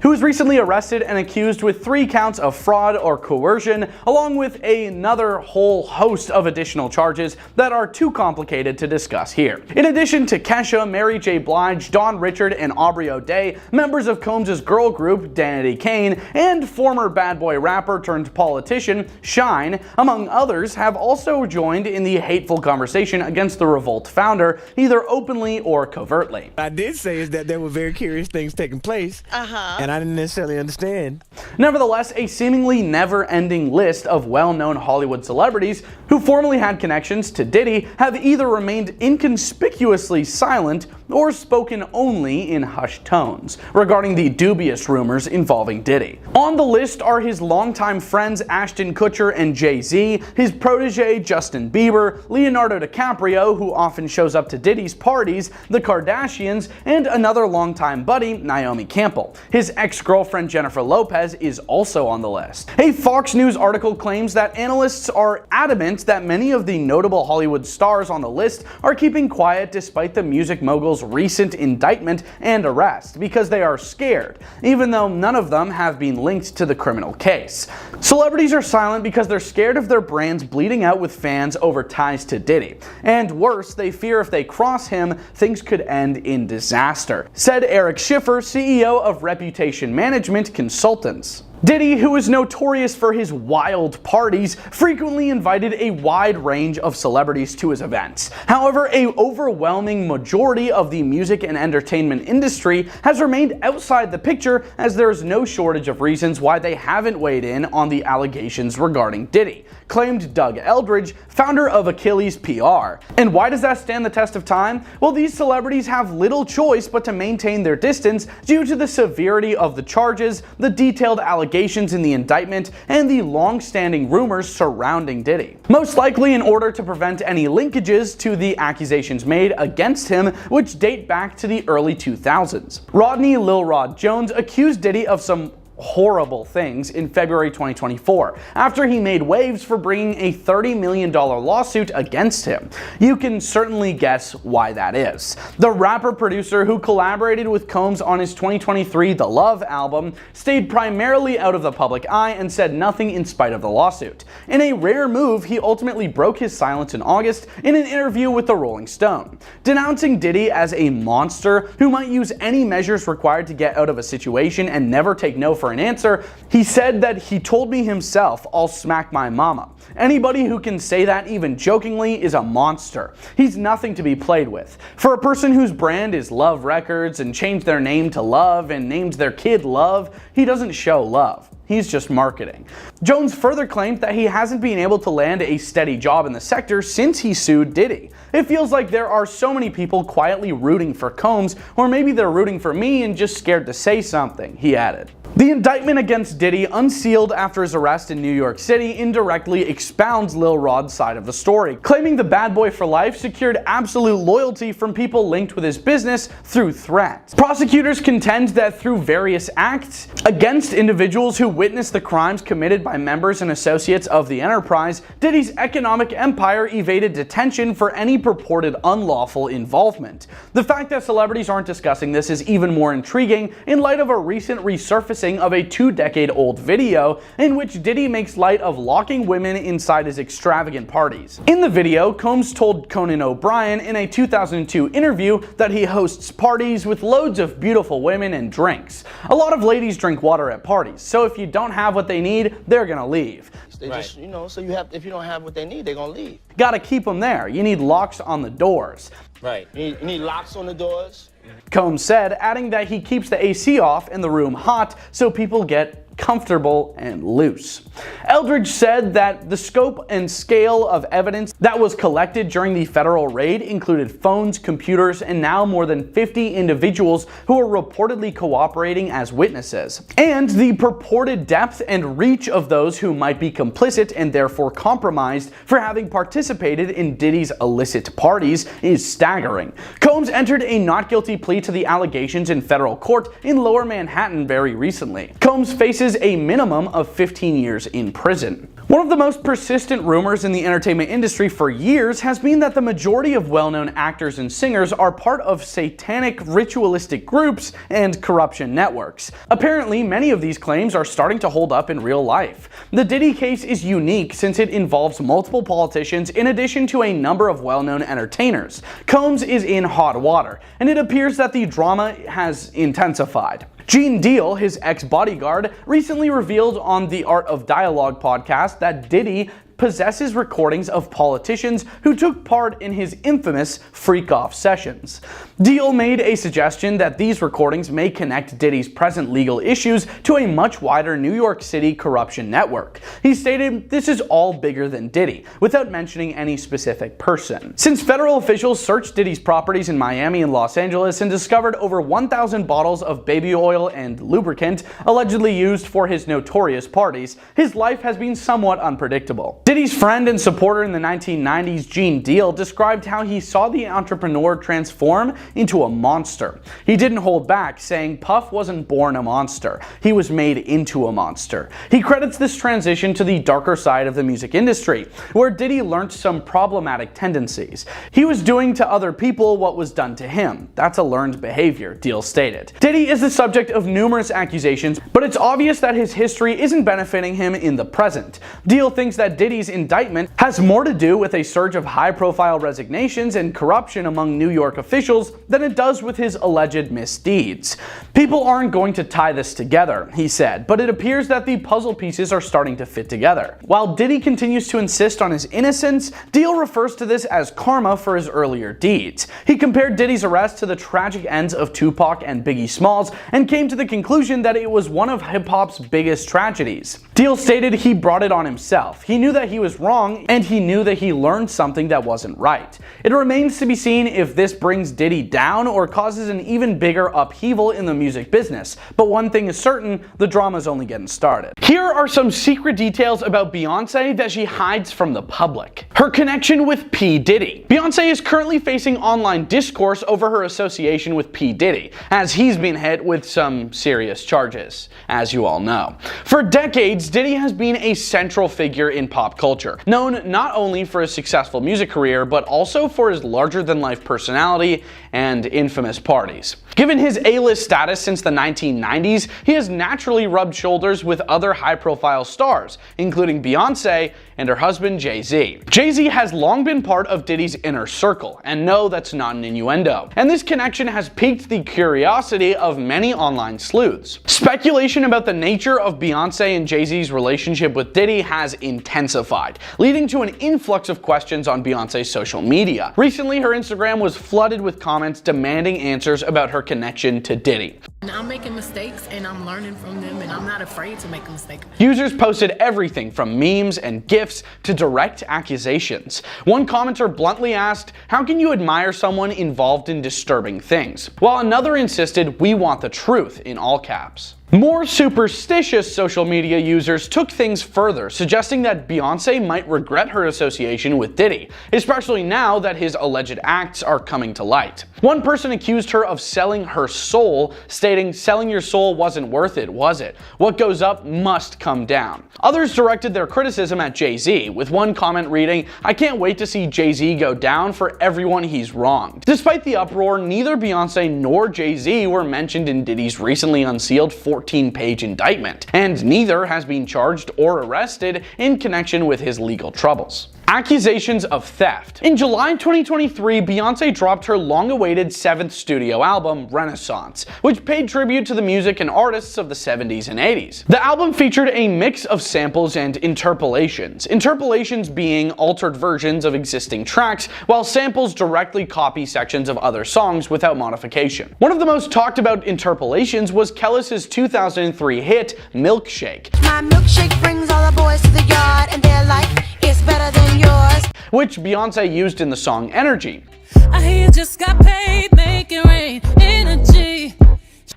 Who was recently arrested and accused with 3 counts of fraud or coercion, along with another whole host of additional charges that are too complicated to discuss here. In addition to Kesha, Mary J. Blige, Don Richard, and Aubrey O'Day, members of Combs' girl group, Danity Kane, and former bad boy rapper turned politician, Shine, among others, have also joined in the hateful conversation against the Revolt founder, either openly or covertly. I did say is that there were very curious things taking place, and I didn't necessarily understand. Nevertheless, a seemingly never-ending list of well-known Hollywood celebrities who formerly had connections to Diddy have either remained inconspicuously silent or spoken only in hushed tones regarding the dubious rumors involving Diddy. On the list are his longtime friends Ashton Kutcher and Jay-Z, his protege Justin Bieber, Leonardo DiCaprio, who often shows up to Diddy's parties, the Kardashians, and another longtime buddy, Naomi Campbell. His ex-girlfriend Jennifer Lopez is also on the list. A Fox News article claims that analysts are adamant that many of the notable Hollywood stars on the list are keeping quiet despite the music mogul's recent indictment and arrest because they are scared, even though none of them have been linked to the criminal case. Celebrities are silent because they're scared of their brands bleeding out with fans over ties to Diddy. And worse, they fear if they cross him, things could end in disaster, said Eric Schiffer, CEO of Reputation Management Consultants. Diddy, who is notorious for his wild parties, frequently invited a wide range of celebrities to his events. However, an overwhelming majority of the music and entertainment industry has remained outside the picture, as there is no shortage of reasons why they haven't weighed in on the allegations regarding Diddy, claimed Doug Eldridge, founder of Achilles PR. And why does that stand the test of time? Well, these celebrities have little choice but to maintain their distance due to the severity of the charges, the detailed allegations in the indictment, and the long-standing rumors surrounding Diddy. Most likely in order to prevent any linkages to the accusations made against him, which date back to the early 2000s. Rodney Lil Rod Jones accused Diddy of some horrible things in February 2024 after he made waves for bringing a $30 million lawsuit against him. You can certainly guess why that is. The rapper-producer who collaborated with Combs on his 2023 The Love album stayed primarily out of the public eye and said nothing in spite of the lawsuit. In a rare move, he ultimately broke his silence in August in an interview with the Rolling Stone, denouncing Diddy as a monster who might use any measures required to get out of a situation and never take no for an answer. He said that he told me himself, "I'll smack my mama." Anybody who can say that even jokingly is a monster. He's nothing to be played with. For a person whose brand is Love Records and changed their name to Love and named their kid Love, he doesn't show love. He's just marketing. Jones further claimed that he hasn't been able to land a steady job in the sector since he sued Diddy. It feels like there are so many people quietly rooting for Combs, or maybe they're rooting for me and just scared to say something, he added. The indictment against Diddy, unsealed after his arrest in New York City, indirectly expounds Lil Rod's side of the story, claiming the bad boy for life secured absolute loyalty from people linked with his business through threats. Prosecutors contend that through various acts against individuals who witnessed the crimes committed by members and associates of the enterprise, Diddy's economic empire evaded detention for any purported unlawful involvement. The fact that celebrities aren't discussing this is even more intriguing in light of a recent resurfacing of a 2-decade-old video in which Diddy makes light of locking women inside his extravagant parties. In the video, Combs told Conan O'Brien in a 2002 interview that he hosts parties with loads of beautiful women and drinks. A lot of ladies drink water at parties, so if you don't have what they need, they're gonna leave. They just, so if you don't have what they need, they're gonna leave. Gotta keep them there. You need locks on the doors. Right. You need locks on the doors. Combs said, adding that he keeps the AC off and the room hot so people get comfortable and loose. Eldridge said that the scope and scale of evidence that was collected during the federal raid included phones, computers, and now more than 50 individuals who are reportedly cooperating as witnesses. And the purported depth and reach of those who might be complicit and therefore compromised for having participated in Diddy's illicit parties is staggering. Combs entered a not guilty plea to the allegations in federal court in Lower Manhattan very recently. Combs faces a minimum of 15 years in prison. One of the most persistent rumors in the entertainment industry for years has been that the majority of well-known actors and singers are part of satanic ritualistic groups and corruption networks. Apparently, many of these claims are starting to hold up in real life. The Diddy case is unique since it involves multiple politicians in addition to a number of well-known entertainers. Combs is in hot water, and it appears that the drama has intensified. Gene Deal, his ex-bodyguard, recently revealed on the Art of Dialogue podcast that Diddy possesses recordings of politicians who took part in his infamous freak-off sessions. Deal made a suggestion that these recordings may connect Diddy's present legal issues to a much wider New York City corruption network. He stated, "This is all bigger than Diddy," without mentioning any specific person. Since federal officials searched Diddy's properties in Miami and Los Angeles and discovered over 1,000 bottles of baby oil and lubricant allegedly used for his notorious parties, his life has been somewhat unpredictable. Diddy's friend and supporter in the 1990s, Gene Deal, described how he saw the entrepreneur transform into a monster. He didn't hold back, saying Puff wasn't born a monster, he was made into a monster. He credits this transition to the darker side of the music industry, where Diddy learned some problematic tendencies. He was doing to other people what was done to him. That's a learned behavior, Deal stated. Diddy is the subject of numerous accusations, but it's obvious that his history isn't benefiting him in the present. Deal thinks that Diddy Diddy's indictment has more to do with a surge of high-profile resignations and corruption among New York officials than it does with his alleged misdeeds. People aren't going to tie this together, he said, but it appears that the puzzle pieces are starting to fit together. While Diddy continues to insist on his innocence, Deal refers to this as karma for his earlier deeds. He compared Diddy's arrest to the tragic ends of Tupac and Biggie Smalls and came to the conclusion that it was one of hip-hop's biggest tragedies. Deal stated he brought it on himself. He knew that he was wrong, and he knew that he learned something that wasn't right. It remains to be seen if this brings Diddy down or causes an even bigger upheaval in the music business, but one thing is certain, the drama's only getting started. Here are some secret details about Beyonce that she hides from the public. Her connection with P. Diddy. Beyonce is currently facing online discourse over her association with P. Diddy, as he's been hit with some serious charges, as you all know. For decades, Diddy has been a central figure in pop culture, known not only for his successful music career, but also for his larger-than-life personality and infamous parties. Given his A-list status since the 1990s, he has naturally rubbed shoulders with other high-profile stars, including Beyonce and her husband Jay-Z. Jay-Z has long been part of Diddy's inner circle, and no, that's not an innuendo. And this connection has piqued the curiosity of many online sleuths. Speculation about the nature of Beyonce and Jay-Z's relationship with Diddy has intensified, leading to an influx of questions on Beyonce's social media. Recently, her Instagram was flooded with comments demanding answers about her connection to Diddy. I'm making mistakes and I'm learning from them, and I'm not afraid to make a mistake. Users posted everything from memes and GIFs to direct accusations. One commenter bluntly asked, "How can you admire someone involved in disturbing things?" While another insisted, "We want the truth," in all caps. More superstitious social media users took things further, suggesting that Beyonce might regret her association with Diddy, especially now that his alleged acts are coming to light. One person accused her of selling her soul, stating, "Selling your soul wasn't worth it, was it? What goes up must come down." Others directed their criticism at Jay-Z, with one comment reading, "I can't wait to see Jay-Z go down for everyone he's wronged." Despite the uproar, neither Beyonce nor Jay-Z were mentioned in Diddy's recently unsealed 14-page indictment, and neither has been charged or arrested in connection with his legal troubles. Accusations of theft. In July 2023, Beyonce dropped her long-awaited 7th studio album, Renaissance, which paid tribute to the music and artists of the 70s and 80s. The album featured a mix of samples and interpolations, interpolations being altered versions of existing tracks, while samples directly copy sections of other songs without modification. One of the most talked about interpolations was Kellis's 2003 hit, Milkshake. My milkshake brings all the boys to the yard, and they're like, it's better than yours, which Beyonce used in the song Energy. I hear you just got paid, making rain, energy.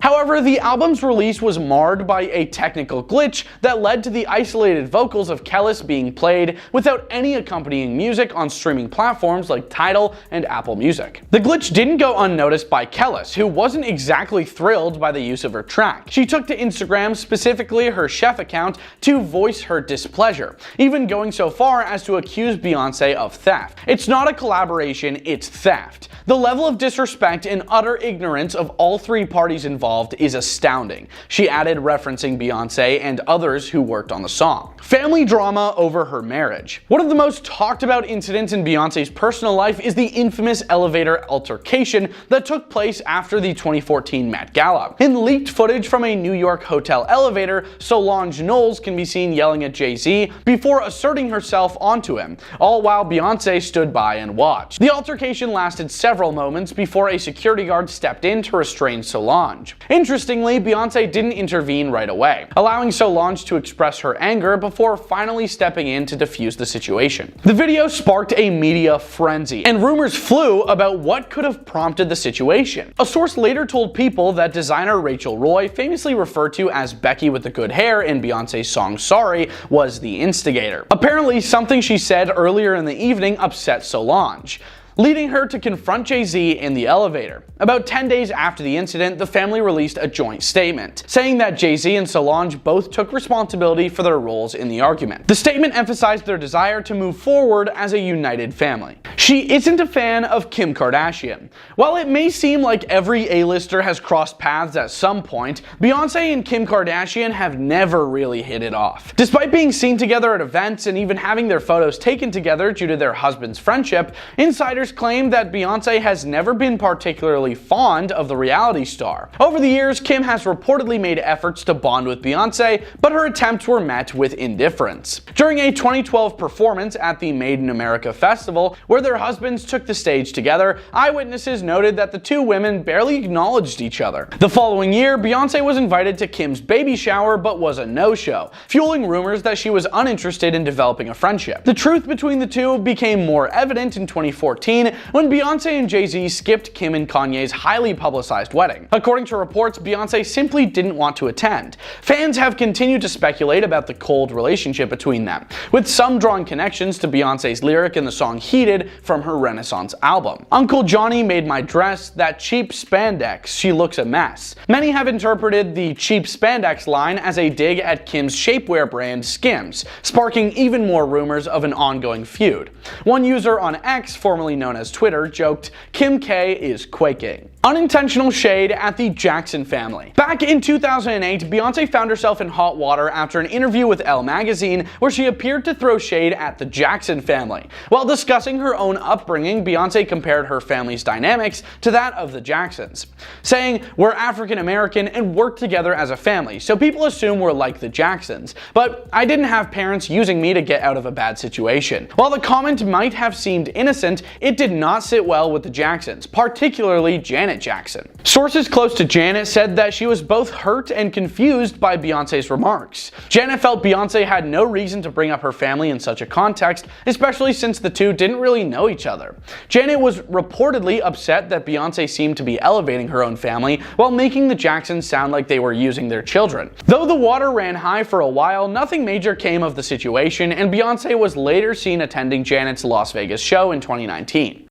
However, the album's release was marred by a technical glitch that led to the isolated vocals of Kellis being played without any accompanying music on streaming platforms like Tidal and Apple Music. The glitch didn't go unnoticed by Kellis, who wasn't exactly thrilled by the use of her track. She took to Instagram, specifically her chef account, to voice her displeasure, even going so far as to accuse Beyonce of theft. It's not a collaboration, it's theft. The level of disrespect and utter ignorance of all three parties involved is astounding, she added, referencing Beyonce and others who worked on the song. Family drama over her marriage. One of the most talked about incidents in Beyonce's personal life is the infamous elevator altercation that took place after the 2014 Met Gala. In leaked footage from a New York hotel elevator, Solange Knowles can be seen yelling at Jay-Z before asserting herself onto him, all while Beyonce stood by and watched. The altercation lasted several moments before a security guard stepped in to restrain Solange. Interestingly, Beyonce didn't intervene right away, allowing Solange to express her anger before finally stepping in to defuse the situation. The video sparked a media frenzy, and rumors flew about what could have prompted the situation. A source later told People that designer Rachel Roy, famously referred to as Becky with the good hair in Beyonce's song Sorry, was the instigator. Apparently, something she said earlier in the evening upset Solange. leading her to confront Jay-Z in the elevator. About 10 days after the incident, the family released a joint statement, saying that Jay-Z and Solange both took responsibility for their roles in the argument. The statement emphasized their desire to move forward as a united family. She isn't a fan of Kim Kardashian. While it may seem like every A-lister has crossed paths at some point, Beyonce and Kim Kardashian have never really hit it off. Despite being seen together at events and even having their photos taken together due to their husband's friendship, insiders claim that Beyonce has never been particularly fond of the reality star. Over the years, Kim has reportedly made efforts to bond with Beyonce, but her attempts were met with indifference. During a 2012 performance at the Made in America festival, where their husbands took the stage together, eyewitnesses noted that the two women barely acknowledged each other. The following year, Beyonce was invited to Kim's baby shower but was a no-show, fueling rumors that she was uninterested in developing a friendship. The truth between the two became more evident in 2014 when Beyonce and Jay-Z skipped Kim and Kanye's highly publicized wedding. According to reports, Beyonce simply didn't want to attend. Fans have continued to speculate about the cold relationship between them, with some drawing connections to Beyonce's lyric in the song Heated from her Renaissance album. Uncle Johnny made my dress, that cheap spandex, she looks a mess. Many have interpreted the cheap spandex line as a dig at Kim's shapewear brand Skims, sparking even more rumors of an ongoing feud. One user on X, formerly known as Twitter, joked, "Kim K is quaking." Unintentional shade at the Jackson family. Back in 2008, Beyonce found herself in hot water after an interview with Elle magazine where she appeared to throw shade at the Jackson family. While discussing her own upbringing, Beyonce compared her family's dynamics to that of the Jacksons, saying, "We're African American and work together as a family, so people assume we're like the Jacksons. But I didn't have parents using me to get out of a bad situation." While the comment might have seemed innocent, it did not sit well with the Jacksons, particularly Janet Jackson. Sources close to Janet said that she was both hurt and confused by Beyonce's remarks. Janet felt Beyonce had no reason to bring up her family in such a context, especially since the two didn't really know each other. Janet was reportedly upset that Beyonce seemed to be elevating her own family while making the Jacksons sound like they were using their children. Though the water ran high for a while, nothing major came of the situation, and Beyonce was later seen attending Janet's Las Vegas show in 2019.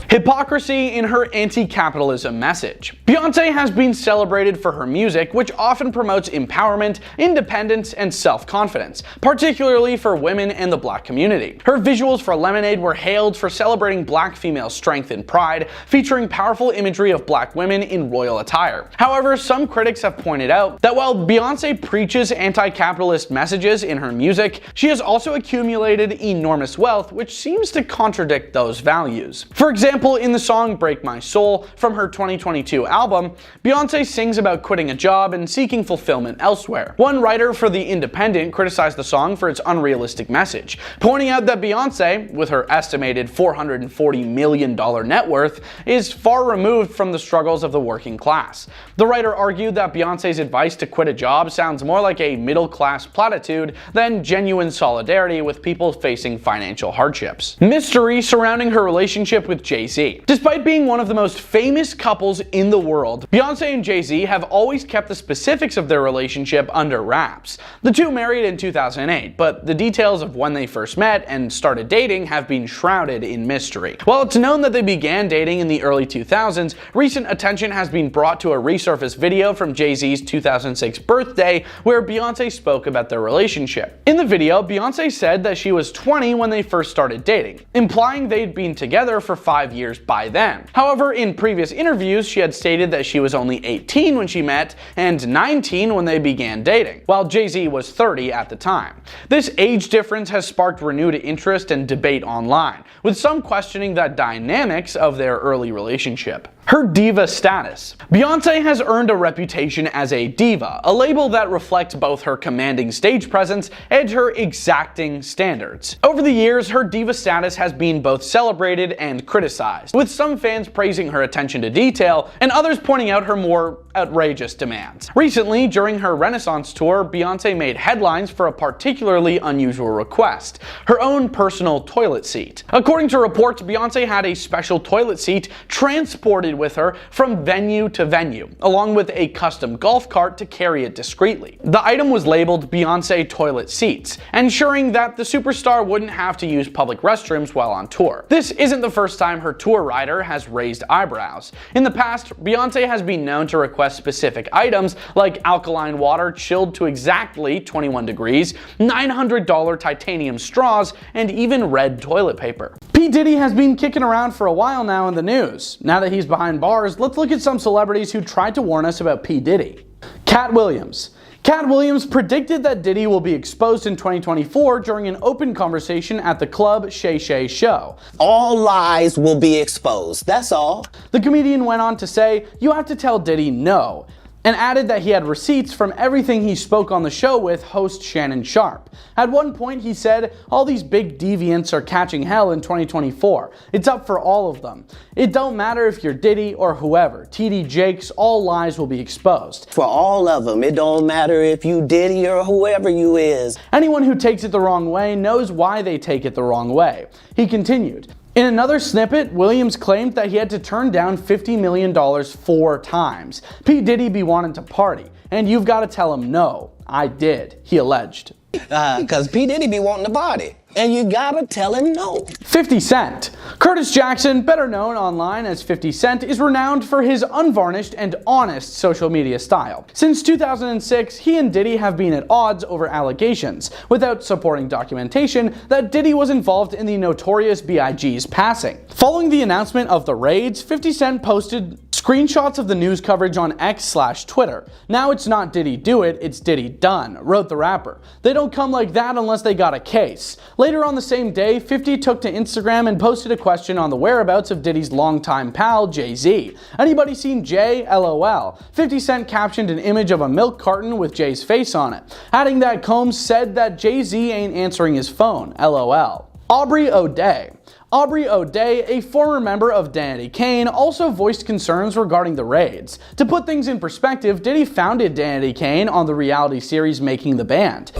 Hypocrisy in her anti-capitalism message. Beyonce has been celebrated for her music, which often promotes empowerment, independence, and self-confidence, particularly for women and the black community. Her visuals for Lemonade were hailed for celebrating black female strength and pride, featuring powerful imagery of black women in royal attire. However, some critics have pointed out that while Beyonce preaches anti-capitalist messages in her music, she has also accumulated enormous wealth, which seems to contradict those values. For example, in the song Break My Soul from her 2022 album, Beyonce sings about quitting a job and seeking fulfillment elsewhere. One writer for The Independent criticized the song for its unrealistic message, pointing out that Beyonce, with her estimated $440 million net worth, is far removed from the struggles of the working class. The writer argued that Beyonce's advice to quit a job sounds more like a middle-class platitude than genuine solidarity with people facing financial hardships. Mystery surrounding her relationship with Jay-Z. Despite being one of the most famous couples in the world, Beyonce and Jay-Z have always kept the specifics of their relationship under wraps. The two married in 2008, but the details of when they first met and started dating have been shrouded in mystery. While it's known that they began dating in the early 2000s, recent attention has been brought to a resurfaced video from Jay-Z's 2006 birthday where Beyonce spoke about their relationship. In the video, Beyonce said that she was 20 when they first started dating, implying they'd been together for 5 years by then. However, in previous interviews, she had stated that she was only 18 when she met and 19 when they began dating, while Jay-Z was 30 at the time. This age difference has sparked renewed interest and debate online, with some questioning the dynamics of their early relationship. Her diva status. Beyonce has earned a reputation as a diva, a label that reflects both her commanding stage presence and her exacting standards. Over the years, her diva status has been both celebrated and criticized, with some fans praising her attention to detail and others pointing out her more outrageous demands. Recently, during her Renaissance tour, Beyonce made headlines for a particularly unusual request: her own personal toilet seat. According to reports, Beyonce had a special toilet seat transported partied with her from venue to venue, along with a custom golf cart to carry it discreetly. The item was labeled Beyonce toilet seats, ensuring that the superstar wouldn't have to use public restrooms while on tour. This isn't the first time her tour rider has raised eyebrows. In the past, Beyonce has been known to request specific items like alkaline water chilled to exactly 21 degrees, $900 titanium straws, and even red toilet paper. P. Diddy has been kicking around for a while now in the news. Now that he's behind bars, let's look at some celebrities who tried to warn us about P. Diddy. Cat Williams. Cat Williams predicted that Diddy will be exposed in 2024 during an open conversation at the club Shay Shay Show. All lies will be exposed, that's all. The comedian went on to say, "You have to tell Diddy no," and added that he had receipts from everything he spoke on the show with host Shannon Sharpe. At one point he said, "All these big deviants are catching hell in 2024. It's up for all of them. It don't matter if you're Diddy or whoever. TD Jakes, all lies will be exposed." For all of them, it don't matter if you Diddy or whoever you is. Anyone who takes it the wrong way knows why they take it the wrong way. He continued. In another snippet, Williams claimed that he had to turn down $50 million 4 times. P. Diddy be wanting to party, and you've got to tell him no. I did, he alleged. Cause P. Diddy be wanting to party, and you gotta tell him no. 50 Cent. Curtis Jackson, better known online as 50 Cent, is renowned for his unvarnished and honest social media style. Since 2006, he and Diddy have been at odds over allegations, without supporting documentation, that Diddy was involved in the notorious B.I.G.'s passing. Following the announcement of the raids, 50 Cent posted screenshots of the news coverage on X/Twitter. "Now it's not Diddy do it, it's Diddy done," wrote the rapper. "They don't come like that unless they got a case." Later on the same day, 50 took to Instagram and posted a question on the whereabouts of Diddy's longtime pal, Jay-Z. "Anybody seen Jay? LOL. 50 Cent captioned an image of a milk carton with Jay's face on it, adding that Combs said that Jay-Z ain't answering his phone, LOL. Aubrey O'Day. Aubrey O'Day, a former member of Danity Kane, also voiced concerns regarding the raids. To put things in perspective, Diddy founded Danity Kane on the reality series Making the Band.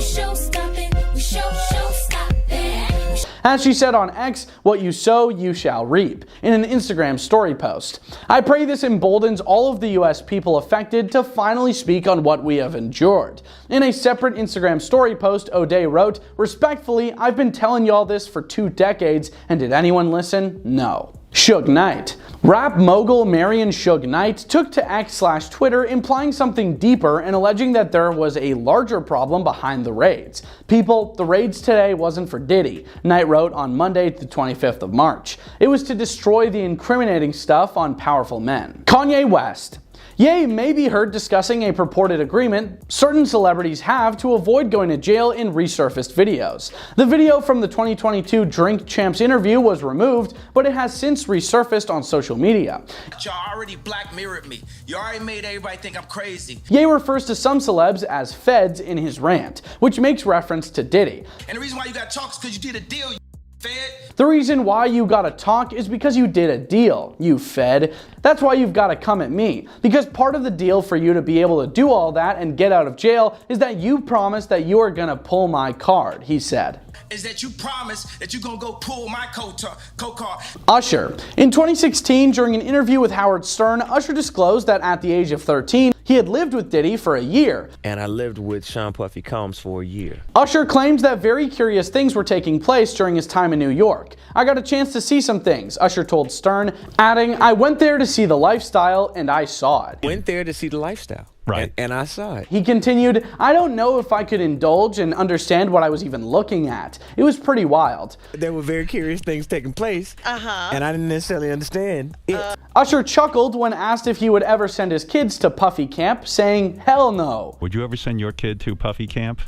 As she said on X, "What you sow, you shall reap," in an Instagram story post. "I pray this emboldens all of the US people affected to finally speak on what we have endured." In a separate Instagram story post, O'Day wrote, "Respectfully, I've been telling y'all this for 2 decades, and did anyone listen? No." Suge Knight. Rap mogul Marion Suge Knight took to X/Twitter implying something deeper and alleging that there was a larger problem behind the raids. "People, the raids today wasn't for Diddy," Knight wrote on Monday, the 25th of March. "It was to destroy the incriminating stuff on powerful men." Kanye West. Ye may be heard discussing a purported agreement certain celebrities have to avoid going to jail in resurfaced videos. The video from the 2022 Drink Champs interview was removed, but it has since resurfaced on social media. Y'all already black mirrored me. You already made everybody think I'm crazy. Ye refers to some celebs as feds in his rant, which makes reference to Diddy. And the reason why you got talk is because you did a deal, you fed. The reason why you gotta talk is because you did a deal, you fed. That's why you've gotta come at me. Because part of the deal for you to be able to do all that and get out of jail is that you promised that you are gonna pull my card, he said. Is that you promise that you're gonna go pull my co-card. Usher. In 2016, during an interview with Howard Stern, Usher disclosed that at the age of 13, he had lived with Diddy for a year. "And I lived with Sean Puffy Combs for a year." Usher claims that very curious things were taking place during his time in New York. "I got a chance to see some things," Usher told Stern, adding, "I went there to see the lifestyle and I saw it." Went there to see the lifestyle. Right. And I saw it. He continued, "I don't know if I could indulge and understand what I was even looking at. It was pretty wild." There were very curious things taking place, and I didn't necessarily understand it. Usher chuckled when asked if he would ever send his kids to Puffy Camp, saying, "Hell no." Would you ever send your kid to Puffy Camp?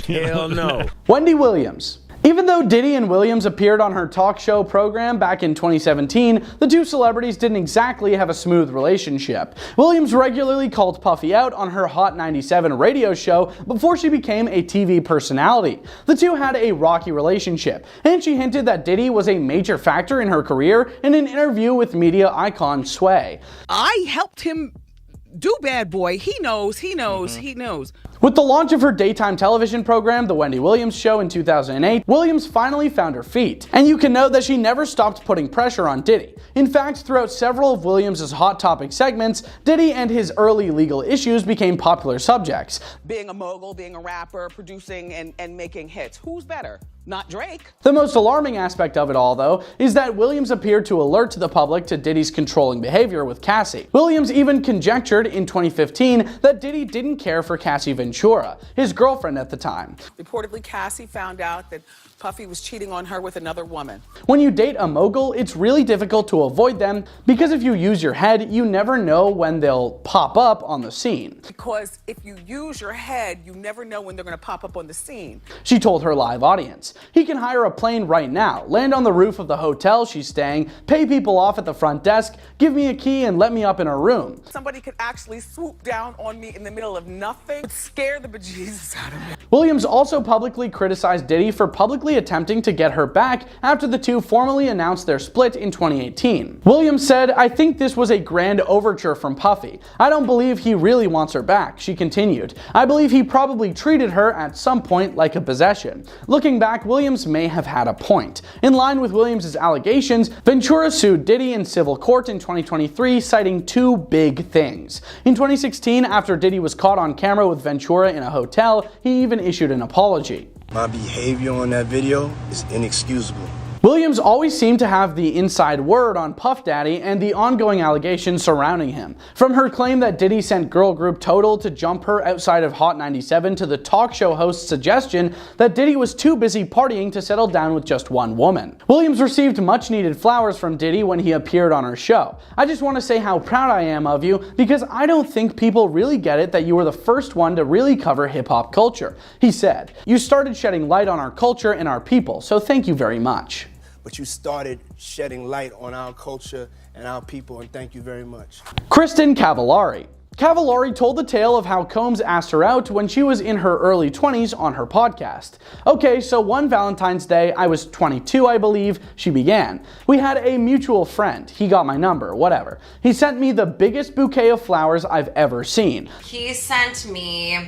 Hell no. Wendy Williams. Even though Diddy and Williams appeared on her talk show program back in 2017, the two celebrities didn't exactly have a smooth relationship. Williams regularly called Puffy out on her Hot 97 radio show before she became a TV personality. The two had a rocky relationship, and she hinted that Diddy was a major factor in her career in an interview with media icon Sway. "I helped him do Bad Boy. He knows. With the launch of her daytime television program, The Wendy Williams Show, in 2008, Williams finally found her feet. And you can note that she never stopped putting pressure on Diddy. In fact, throughout several of Williams' Hot Topic segments, Diddy and his early legal issues became popular subjects. Being a mogul, being a rapper, producing and making hits. Who's better? Not Drake. The most alarming aspect of it all, though, is that Williams appeared to alert the public to Diddy's controlling behavior with Cassie. Williams even conjectured in 2015 that Diddy didn't care for Cassie Ventura, his girlfriend at the time. Reportedly, Cassie found out that Puffy was cheating on her with another woman. When you date a mogul, it's really difficult to avoid them because if you use your head, you never know when they'll pop up on the scene. Because if you use your head, you never know when they're going to pop up on the scene. She told her live audience. He can hire a plane right now, land on the roof of the hotel she's staying, pay people off at the front desk, give me a key and let me up in her room. Somebody could actually swoop down on me in the middle of nothing. It would scare the bejesus out of me. Williams also publicly criticized Diddy for publicly attempting to get her back after the two formally announced their split in 2018. Williams said, "I think this was a grand overture from Puffy. I don't believe he really wants her back," she continued. "I believe he probably treated her at some point like a possession." Looking back, Williams may have had a point. In line with Williams' allegations, Ventura sued Diddy in civil court in 2023, citing two big things. In 2016, after Diddy was caught on camera with Ventura in a hotel, he even issued an apology. My behavior on that video is inexcusable. Williams always seemed to have the inside word on Puff Daddy and the ongoing allegations surrounding him. From her claim that Diddy sent girl group Total to jump her outside of Hot 97 to the talk show host's suggestion that Diddy was too busy partying to settle down with just one woman. Williams received much needed flowers from Diddy when he appeared on her show. "I just want to say how proud I am of you because I don't think people really get it that you were the first one to really cover hip hop culture," he said. "You started shedding light on our culture and our people, so thank you very much." But you started shedding light on our culture and our people, and thank you very much. Kristen Cavallari. Cavallari told the tale of how Combs asked her out when she was in her early 20s on her podcast. "Okay, so one Valentine's Day, I was 22, I believe," she began. "We had a mutual friend. He got my number, whatever. He sent me the biggest bouquet of flowers I've ever seen." He sent me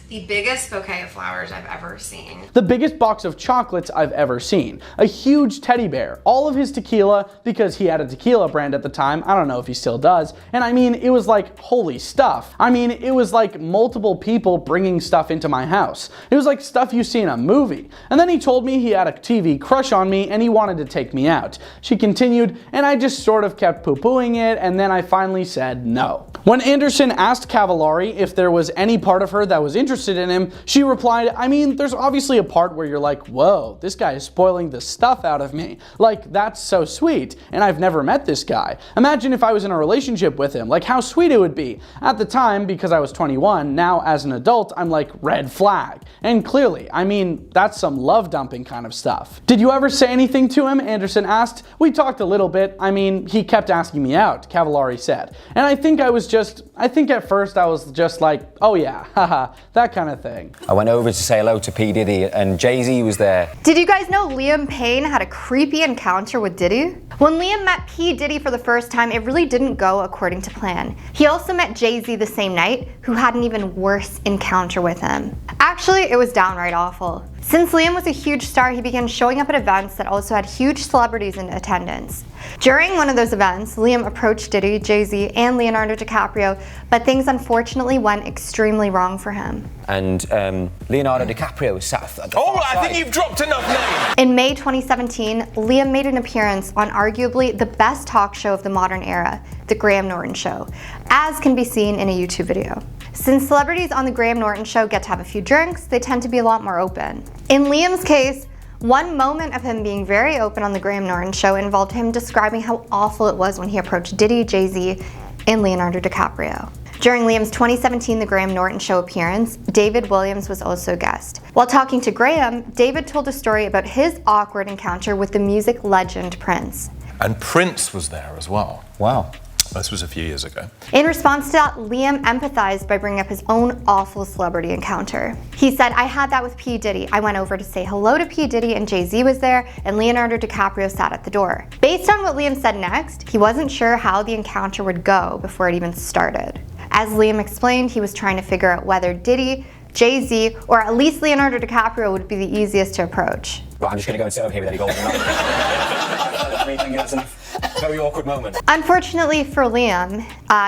the biggest bouquet of flowers I've ever seen. "The biggest box of chocolates I've ever seen. A huge teddy bear. All of his tequila," because he had a tequila brand at the time. I don't know if he still does. And I mean, it was like holy stuff. I mean, it was like multiple people bringing stuff into my house. It was like stuff you see in a movie. And then he told me he had a TV crush on me and he wanted to take me out. She continued, "And I just sort of kept poo-pooing it, and then I finally said no." When Anderson asked Cavallari if there was any part of her that was interested in him, she replied, "I mean, there's obviously a part where you're like, whoa, this guy is spoiling the stuff out of me. Like, that's so sweet, and I've never met this guy. Imagine if I was in a relationship with him, like how sweet it would be." At the time, because I was 21, now as an adult, I'm like, red flag. And clearly, I mean, that's some love dumping kind of stuff. "Did you ever say anything to him?" Anderson asked. "We talked a little bit. I mean, he kept asking me out," Cavallari said. "And I think at first I was just like, oh yeah, haha, that kind of thing." I went over to say hello to P. Diddy and Jay-Z was there. Did you guys know Liam Payne had a creepy encounter with Diddy? When Liam met P. Diddy for the first time, it really didn't go according to plan. He also met Jay-Z the same night, who had an even worse encounter with him. Actually, it was downright awful. Since Liam was a huge star, he began showing up at events that also had huge celebrities in attendance. During one of those events, Liam approached Diddy, Jay-Z, and Leonardo DiCaprio, but things unfortunately went extremely wrong for him. And Leonardo DiCaprio was sat at the All right, I think you've dropped enough names. In May 2017, Liam made an appearance on arguably the best talk show of the modern era, The Graham Norton Show, as can be seen in a YouTube video. Since celebrities on The Graham Norton Show get to have a few drinks, they tend to be a lot more open. In Liam's case, one moment of him being very open on The Graham Norton Show involved him describing how awful it was when he approached Diddy, Jay-Z, and Leonardo DiCaprio. During Liam's 2017 The Graham Norton Show appearance, David Williams was also a guest. While talking to Graham, David told a story about his awkward encounter with the music legend Prince. And Prince was there as well. Wow. This was a few years ago. In response to that, Liam empathized by bringing up his own awful celebrity encounter. He said, "I had that with P. Diddy. I went over to say hello to P. Diddy and Jay-Z was there, and Leonardo DiCaprio sat at the door." Based on what Liam said next, he wasn't sure how the encounter would go before it even started. As Liam explained, he was trying to figure out whether Diddy, Jay-Z, or at least Leonardo DiCaprio would be the easiest to approach. Well, I'm just going to go and say okay with Eddie Goldman. Very awkward moment. Unfortunately for Liam,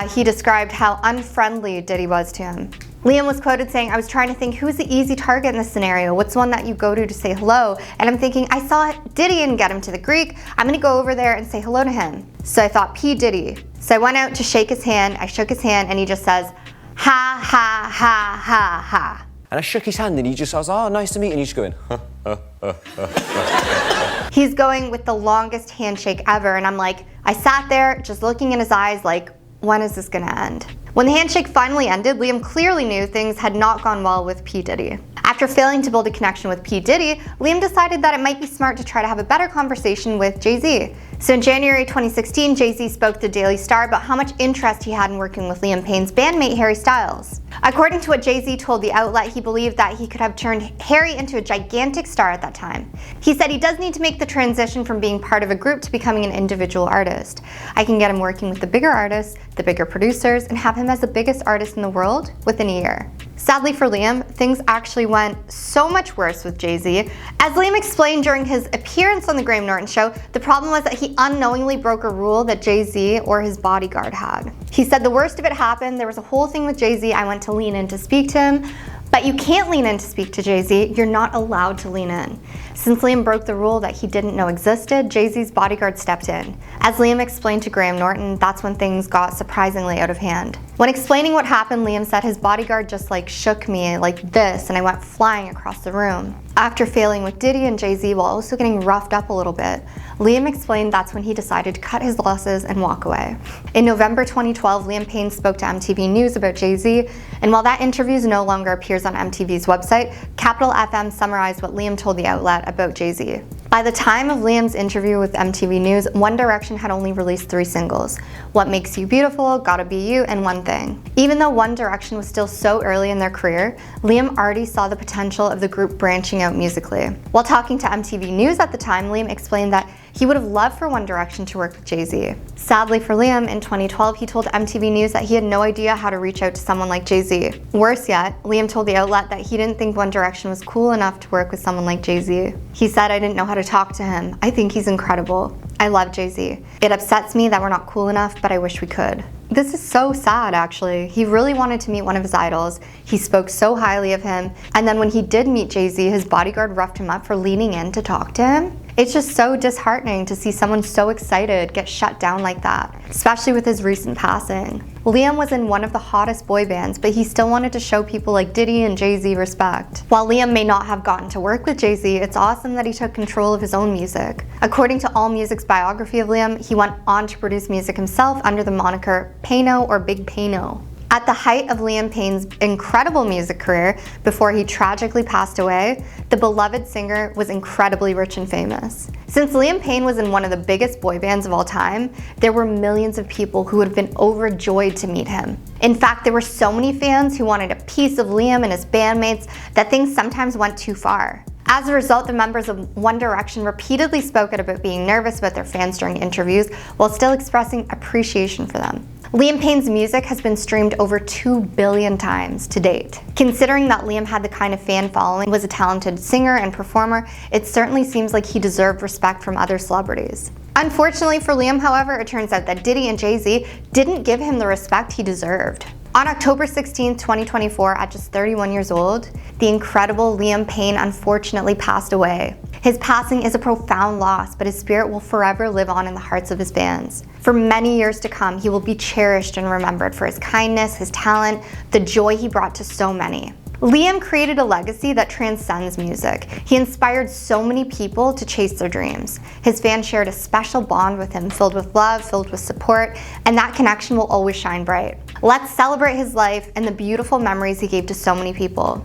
he described how unfriendly Diddy was to him. Liam was quoted saying, "I was trying to think who's the easy target in this scenario. What's one that you go to say hello? And I'm thinking, I saw Diddy and get him to the Greek. I'm gonna go over there and say hello to him. So I thought P. Diddy. So I went out to shake his hand. I shook his hand and he just says, ha, ha, ha, ha, ha. And I shook his hand and he just says, oh, nice to meet you. And he's just going, huh, huh, huh, huh. He's going with the longest handshake ever. And I'm like, I sat there just looking in his eyes like, when is this gonna end? When the handshake finally ended, Liam clearly knew things had not gone well with P. Diddy. After failing to build a connection with P. Diddy, Liam decided that it might be smart to try to have a better conversation with Jay-Z. So in January 2016, Jay-Z spoke to Daily Star about how much interest he had in working with Liam Payne's bandmate Harry Styles. According to what Jay-Z told the outlet, he believed that he could have turned Harry into a gigantic star at that time. He said he does need to make the transition from being part of a group to becoming an individual artist. I can get him working with the bigger artists, the bigger producers, and have him as the biggest artist in the world within a year. Sadly for Liam, things actually went so much worse with Jay-Z. As Liam explained during his appearance on the Graham Norton Show, the problem was that he unknowingly broke a rule that Jay-Z or his bodyguard had. He said the worst of it happened, there was a whole thing with Jay-Z, I went to lean in to speak to him, but you can't lean in to speak to Jay-Z, you're not allowed to lean in. Since Liam broke the rule that he didn't know existed, Jay-Z's bodyguard stepped in. As Liam explained to Graham Norton, that's when things got surprisingly out of hand. When explaining what happened, Liam said his bodyguard just shook me like this and I went flying across the room. After failing with Diddy and Jay-Z while also getting roughed up a little bit, Liam explained that's when he decided to cut his losses and walk away. In November 2012, Liam Payne spoke to MTV News about Jay-Z, and while that interview no longer appears on MTV's website, Capital FM summarized what Liam told the outlet about Jay-Z. By the time of Liam's interview with MTV News, One Direction had only released 3 singles: What Makes You Beautiful, Gotta Be You, and One Thing. Even though One Direction was still so early in their career, Liam already saw the potential of the group branching out musically. While talking to MTV News at the time, Liam explained that he would have loved for One Direction to work with Jay-Z. Sadly for Liam, in 2012, he told MTV News that he had no idea how to reach out to someone like Jay-Z. Worse yet, Liam told the outlet that he didn't think One Direction was cool enough to work with someone like Jay-Z. He said, I didn't know how to talk to him. I think he's incredible. I love Jay-Z. It upsets me that we're not cool enough, but I wish we could. This is so sad, actually. He really wanted to meet one of his idols. He spoke so highly of him. And then when he did meet Jay-Z, his bodyguard roughed him up for leaning in to talk to him. It's just so disheartening to see someone so excited get shut down like that, especially with his recent passing. Liam was in one of the hottest boy bands, but he still wanted to show people like Diddy and Jay-Z respect. While Liam may not have gotten to work with Jay-Z, it's awesome that he took control of his own music. According to AllMusic's biography of Liam, he went on to produce music himself under the moniker Payno or Big Payno. At the height of Liam Payne's incredible music career, before he tragically passed away, the beloved singer was incredibly rich and famous. Since Liam Payne was in one of the biggest boy bands of all time, there were millions of people who would have been overjoyed to meet him. In fact, there were so many fans who wanted a piece of Liam and his bandmates that things sometimes went too far. As a result, the members of One Direction repeatedly spoke out about being nervous about their fans during interviews while still expressing appreciation for them. Liam Payne's music has been streamed over 2 billion times to date. Considering that Liam had the kind of fan following, was a talented singer and performer, it certainly seems like he deserved respect from other celebrities. Unfortunately for Liam, however, it turns out that Diddy and Jay-Z didn't give him the respect he deserved. On October 16, 2024, at just 31 years old, the incredible Liam Payne unfortunately passed away. His passing is a profound loss, but his spirit will forever live on in the hearts of his fans. For many years to come, he will be cherished and remembered for his kindness, his talent, the joy he brought to so many. Liam created a legacy that transcends music. He inspired so many people to chase their dreams. His fans shared a special bond with him, filled with love, filled with support, and that connection will always shine bright. Let's celebrate his life and the beautiful memories he gave to so many people.